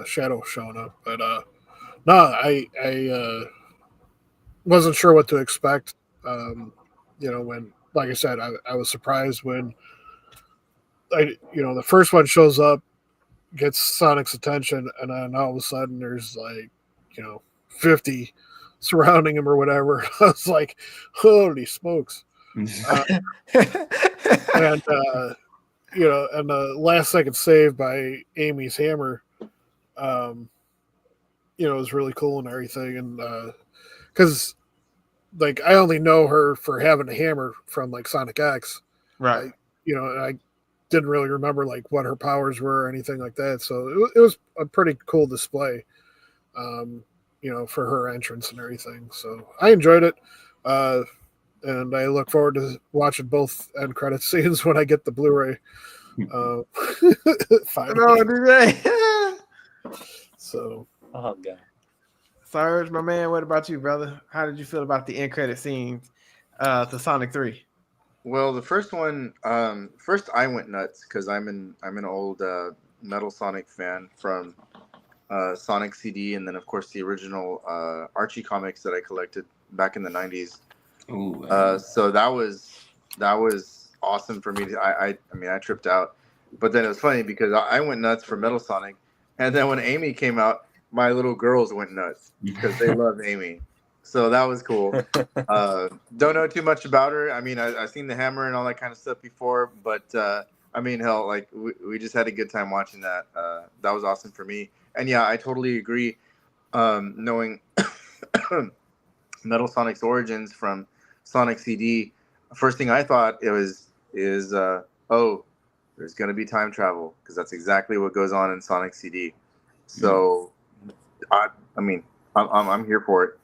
Shadow showing up, but no, I wasn't sure what to expect. When, like I said, I was surprised when the first one shows up, gets Sonic's attention, and then all of a sudden there's 50 surrounding him or whatever. I was like, holy smokes. And the last second save by Amy's hammer, was really cool and everything. And because I only know her for having a hammer from Sonic X, right? I didn't really remember what her powers were or anything like that. So it was a pretty cool display, for her entrance and everything. So I enjoyed it. And I look forward to watching both end credit scenes when I get the Blu-ray. Finally. So, oh god, Sarge, my man, what about you, brother? How did you feel about the end credit scenes to Sonic 3? Well, the first one, first I went nuts because I'm an old Metal Sonic fan from Sonic CD, and then of course the original Archie comics that I collected back in the 90s. Ooh, so that was awesome for me. I mean, I tripped out, but then it was funny because I went nuts for Metal Sonic, and then when Amy came out, my little girls went nuts because they love Amy. So that was cool. Don't know too much about her. I mean, I've seen the hammer and all that kind of stuff before, but I mean, hell, we just had a good time watching that. That was awesome for me. And yeah, I totally agree. Knowing Metal Sonic's origins from Sonic CD, first thing I thought is there's going to be time travel, because that's exactly what goes on in Sonic CD. So, I mean, I'm here for it.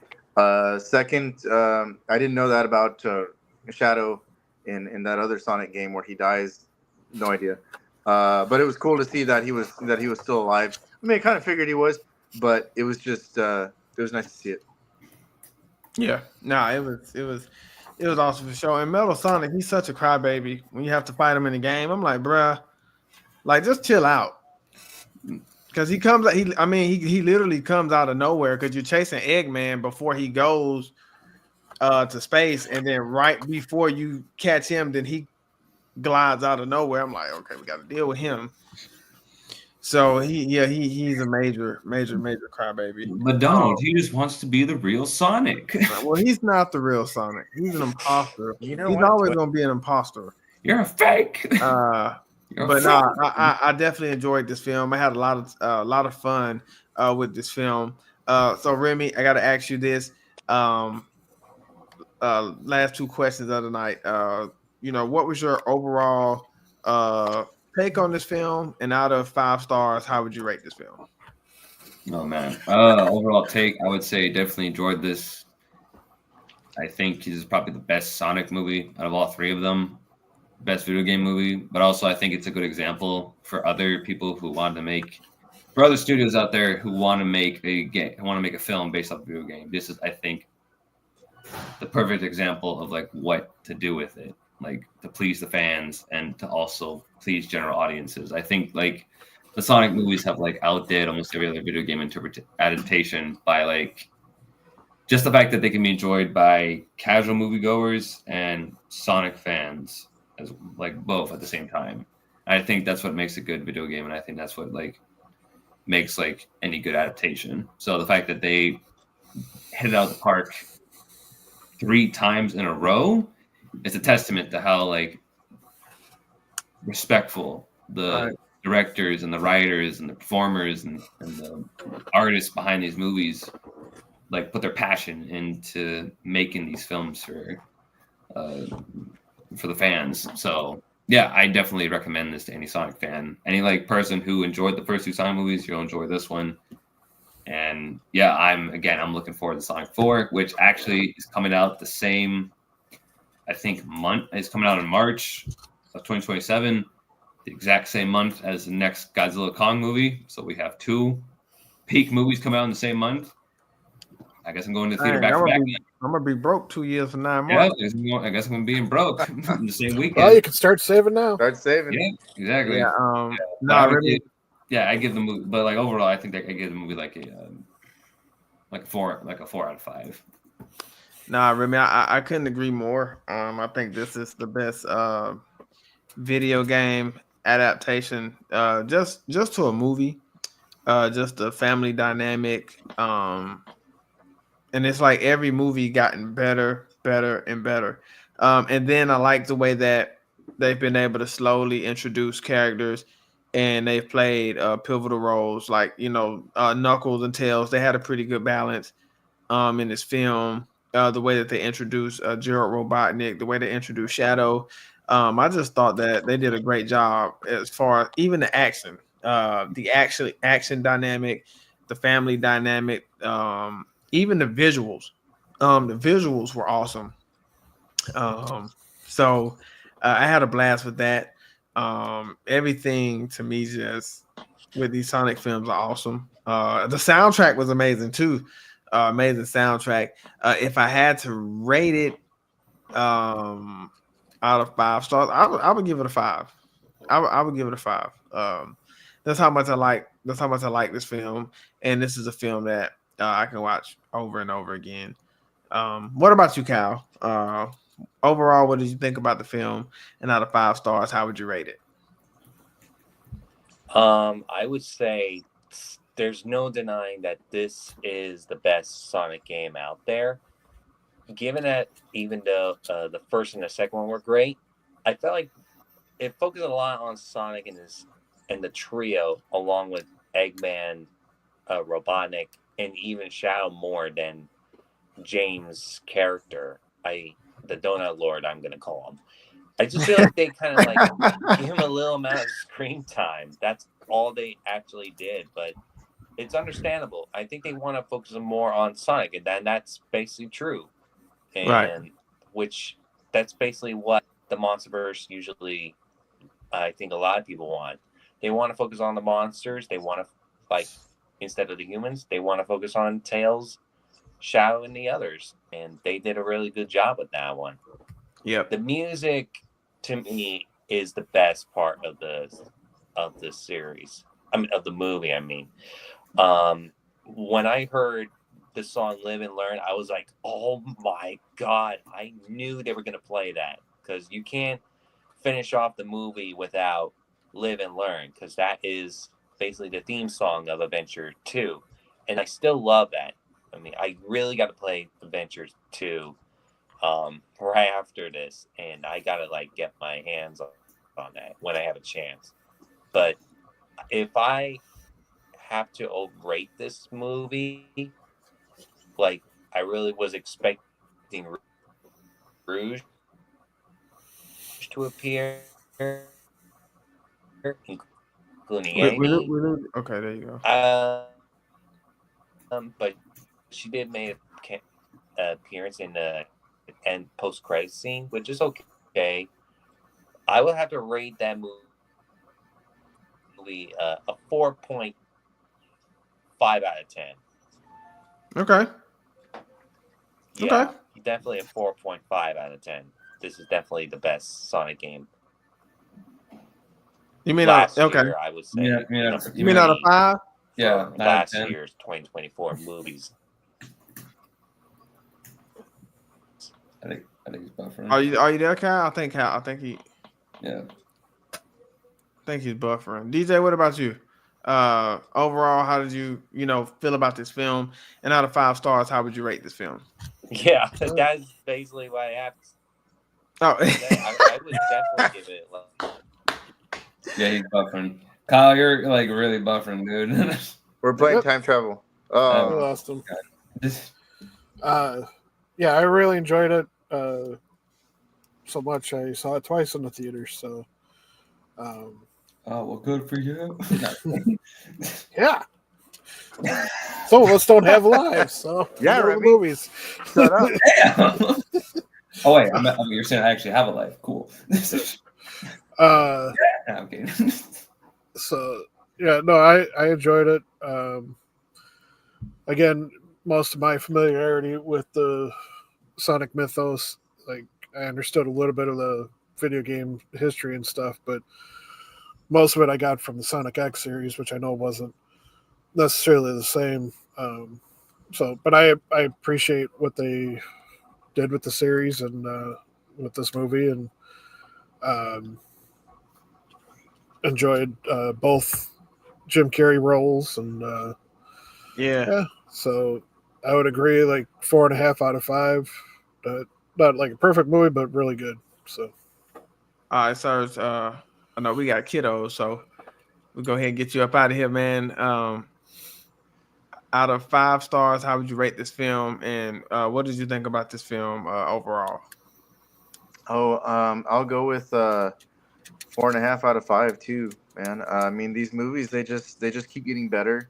Second, I didn't know that about Shadow in that other Sonic game where he dies. No idea. But it was cool to see that he was still alive. I mean, I kind of figured he was, but it was just it was nice to see it. Yeah, it was awesome for sure. And Metal Sonic, he's such a crybaby when you have to fight him in the game. I'm like, bruh, just chill out. Because he literally comes out of nowhere because you're chasing Eggman before he goes to space, and then right before you catch him, then he glides out of nowhere. I'm like, okay, we got to deal with him. So he's a major crybaby. But Donald, he just wants to be the real Sonic. Well, he's not the real Sonic. He's an imposter. He's always gonna be an imposter. You're a fake. I definitely enjoyed this film. I had a lot of fun with this film. So Remy, I got to ask you this. Last two questions of the night. What was your overall take on this film, and out of 5 stars, how would you rate this film? Oh man, overall take, I would say definitely enjoyed this. I think this is probably the best Sonic movie out of all 3 of them. Best video game movie, but also I think it's a good example for other people who want to make, for other studios out there who want to make a film based off a video game. This is, I think, the perfect example of what to do with it, to please the fans and to also please general audiences. I think the Sonic movies have outdid almost every other video game adaptation by just the fact that they can be enjoyed by casual moviegoers and Sonic fans as both at the same time. And I think that's what makes a good video game, and I think that's what makes any good adaptation. So the fact that they hit it out of the park 3 times in a row is a testament to how respectful the directors and the writers and the performers and the artists behind these movies put their passion into making these films for the fans. So yeah, I definitely recommend this to any Sonic fan. Any like person who enjoyed the first two Sonic movies, you'll enjoy this one. And yeah, I'm looking forward to Sonic 4, which actually is coming out the same, I think, month. It's coming out in March of 2027, the exact same month as the next Godzilla Kong movie. So we have two peak movies come out in the same month. I guess I'm going to the theater back to back. I'm gonna be broke 2 years from 9 Yeah, months. I guess I'm going to be broke in the same weekend. Well, you can start saving now. Start saving. Yeah, exactly. Yeah, I give the movie, but like overall, I think that I give the movie like a 4 out of 5. Nah, Remy, I couldn't agree more. I think this is the best video game adaptation, just to a movie, just a family dynamic, and it's like every movie gotten better, and better. And then I like the way that they've been able to slowly introduce characters, and they've played pivotal roles, like Knuckles and Tails. They had a pretty good balance in this film. The way that they introduced Gerald Robotnik, the way they introduced Shadow. I just thought that they did a great job as far as even the action, action dynamic, the family dynamic, even the visuals. The visuals were awesome. So I had a blast with that. Everything to me just with these Sonic films are awesome. The soundtrack was amazing too. Amazing soundtrack. If I had to rate it out of 5 stars, I would give it a 5. I would give it a 5. That's how much I like. That's how much I like this film, and this is a film that I can watch over and over again. What about you, Cal? Overall, what did you think about the film? And out of 5 stars, how would you rate it? I would say there's no denying that this is the best Sonic game out there. Given that even though the first and the second one were great, I felt like it focused a lot on Sonic and the trio, along with Eggman, Robotnik, and even Shadow more than James' character. The Donut Lord, I'm gonna call him. I just feel like they kind of like give him a little amount of screen time. That's all they actually did, but it's understandable. I think they want to focus more on Sonic, and then that's basically true. And right. Which that's basically what the Monsterverse usually, I think a lot of people want. They want to focus on the monsters. They want to, instead of the humans, they want to focus on Tails, Shadow, and the others. And they did a really good job with that one. Yep. The music, to me, is the best part of the series. I mean, of the movie, I mean. When I heard the song Live and Learn, I was like, oh my God, I knew they were going to play that, because you can't finish off the movie without Live and Learn, because that is basically the theme song of Adventure 2. And I still love that. I mean, I really got to play Adventure 2 right after this, and I got to get my hands on that when I have a chance. But if I have to rate this movie, I really was expecting Rouge to appear, including Amy. Okay, there you go. But she did make an appearance in the end post-credit scene, which is okay. I would have to rate that movie a 4.5 out of 10. Okay. Yeah, okay. Definitely a 4.5 out of 10. This is definitely the best Sonic game. You mean last okay? Year, I would say. Yeah. You mean out of 5? Yeah, last year's 2024 movies. I think he's buffering. Are you there, Cal? I think he. Yeah. I think he's buffering. DJ, what about you? Overall, how did you feel about this film? And out of 5 stars, how would you rate this film? Yeah, that's basically what I have. Oh, I would definitely give it. Yeah, he's buffering. Kyle, you're really buffering, dude. We're playing time travel. We lost him. Yeah, I really enjoyed it so much. I saw it twice in the theater, so Oh, well, good for you. Yeah. Some of us don't have lives, so Yeah, we go to right, the me. movies. Shut up. Damn. Oh wait, you're saying I actually have a life. Cool. Uh, No, I'm kidding. so yeah, no, I enjoyed it. Again, most of my familiarity with the Sonic mythos, like I understood a little bit of the video game history and stuff, but most of it I got from the Sonic X series, which I know wasn't necessarily the same. But I appreciate what they did with the series and with this movie, and um, enjoyed both Jim Carrey roles, and Yeah. so I would agree, like 4.5 out of 5. Not like a perfect movie, but really good. So All right, Serge. I know we got kiddos, so we'll go ahead and get you up out of here, man. Out of 5 stars, how would you rate this film? And what did you think about this film overall? Oh, I'll go with 4.5 out of 5 too, man. I mean, these movies they just keep getting better.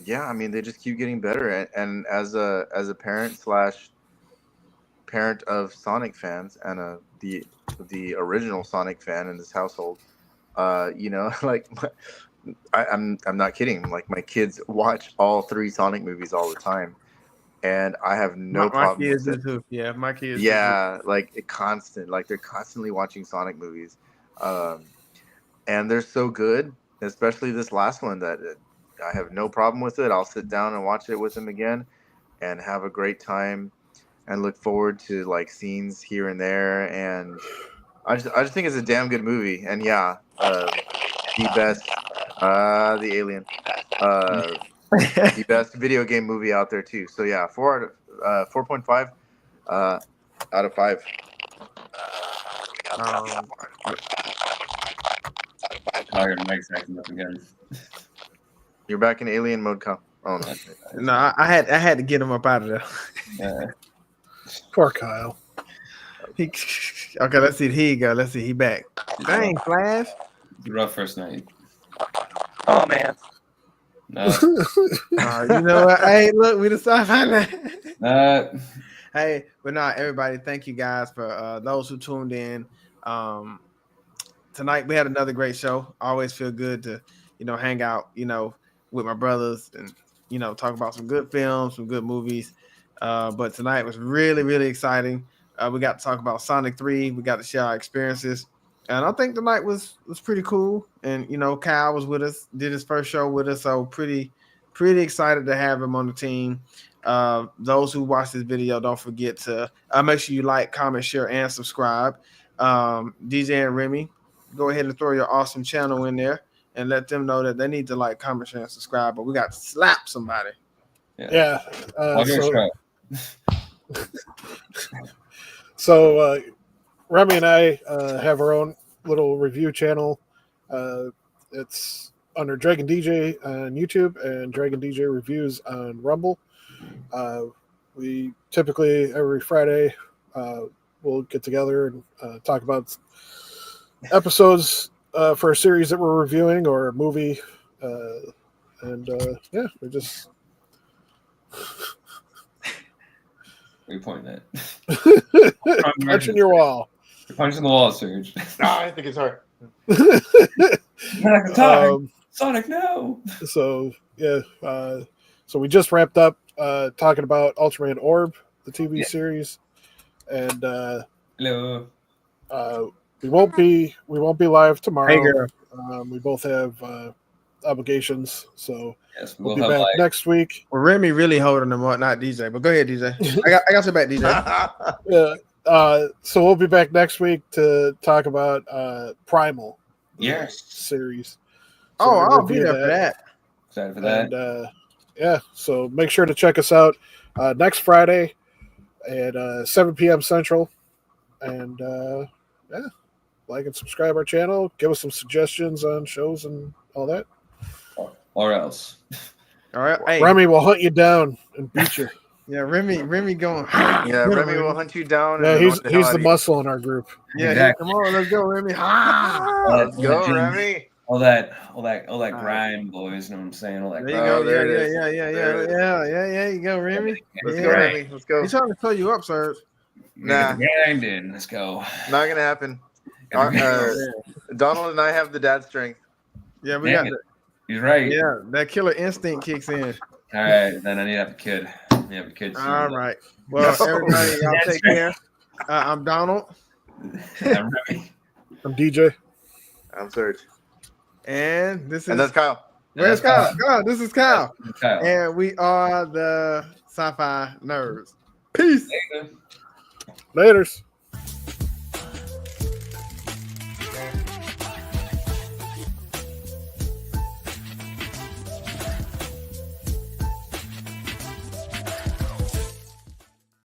Yeah, I mean they just keep getting better. And as a parent slash parent of Sonic fans and the original Sonic fan in this household, you know, like I'm not kidding. Like my kids watch all 3 Sonic movies all the time, and I have no My problem kids with do it. too. Yeah, my kids do too. Yeah, like like they're constantly watching Sonic movies, and they're so good. Especially this last one that I have no problem with it. I'll sit down and watch it with them again, and have a great time, and look forward to like scenes here and there. And I just think it's a damn good movie. And yeah, the best, the Alien, the best video game movie out there too. So yeah, 4.5 out of 5. Your mic's acting up again. You're back in alien mode, Kyle. Oh no. No, I had to get him up out of there. Yeah. poor Kyle. Okay, let's see. Here you go. Let's see. He back. Dang, Flash. Rough first night. Oh man. No. You know what? Hey, look, we the Sci-Fi. Hey, but not everybody. Thank you guys for those who tuned in. Tonight we had another great show. I always feel good to, hang out, with my brothers and, talk about some good films, some good movies. But tonight was really, really exciting. We got to talk about Sonic 3. We got to share our experiences. And I think the night was pretty cool. And, Kyle was with us, did his first show with us. So pretty excited to have him on the team. Those who watch this video, don't forget to make sure you like, comment, share, and subscribe. DJ and Remy, go ahead and throw your awesome channel in there and let them know that they need to like, comment, share, and subscribe. But we got to slap somebody. Yeah. So Remy and I have our own little review channel. It's under Dragon DJ on YouTube and Dragon DJ Reviews on Rumble. We typically every Friday we'll get together and talk about episodes for a series that we're reviewing or a movie. We just... What are you pointing at? Punching your wall. You're punching the wall, Serge. I think it's hard. Sonic, no. So yeah, so we just wrapped up talking about Ultraman Orb, the TV series, and hello. We won't be live tomorrow. Hey, girl. We both have obligations, so Yes, we'll be back next week. Well, Remy really holding them up, not DJ. But go ahead, DJ. I got your back, DJ. Yeah. So we'll be back next week to talk about Primal. Yes. Series. So I'll be there for that. Excited for that. And so make sure to check us out next Friday at 7 p.m. Central. And like and subscribe our channel. Give us some suggestions on shows and all that. Or else. All right. Hey. Remy will hunt you down and beat you. Yeah, Remy going. Yeah, Remy will hunt you down. Yeah, and he's annoy hell the out of you. muscle in our group. Yeah, Exactly. come on, let's go, Remy. Let's go, Remy. All that grind, boys. You know what I'm saying? All that There you grind. go. there it is. Yeah. There it is. Yeah. You go, Remy. Let's Yeah. go, Remy. Let's go. He's trying to show you up, Serge. Nah. Get the grind in. Let's go. Not gonna happen. Get the grind. Donald and I have the dad strength. Yeah, we Damn got it. He's right. Yeah, that killer instinct kicks in. All right, then I need to have a kid. Soon. All right. Well, everybody, y'all take care. I'm Donald. I'm Remy. I'm DJ. I'm Serge. And this is. And that's Kyle. Where's Kyle? Kyle, this is Kyle. Kyle. And we are the Sci-Fi Nerds. Peace. Later. Laters.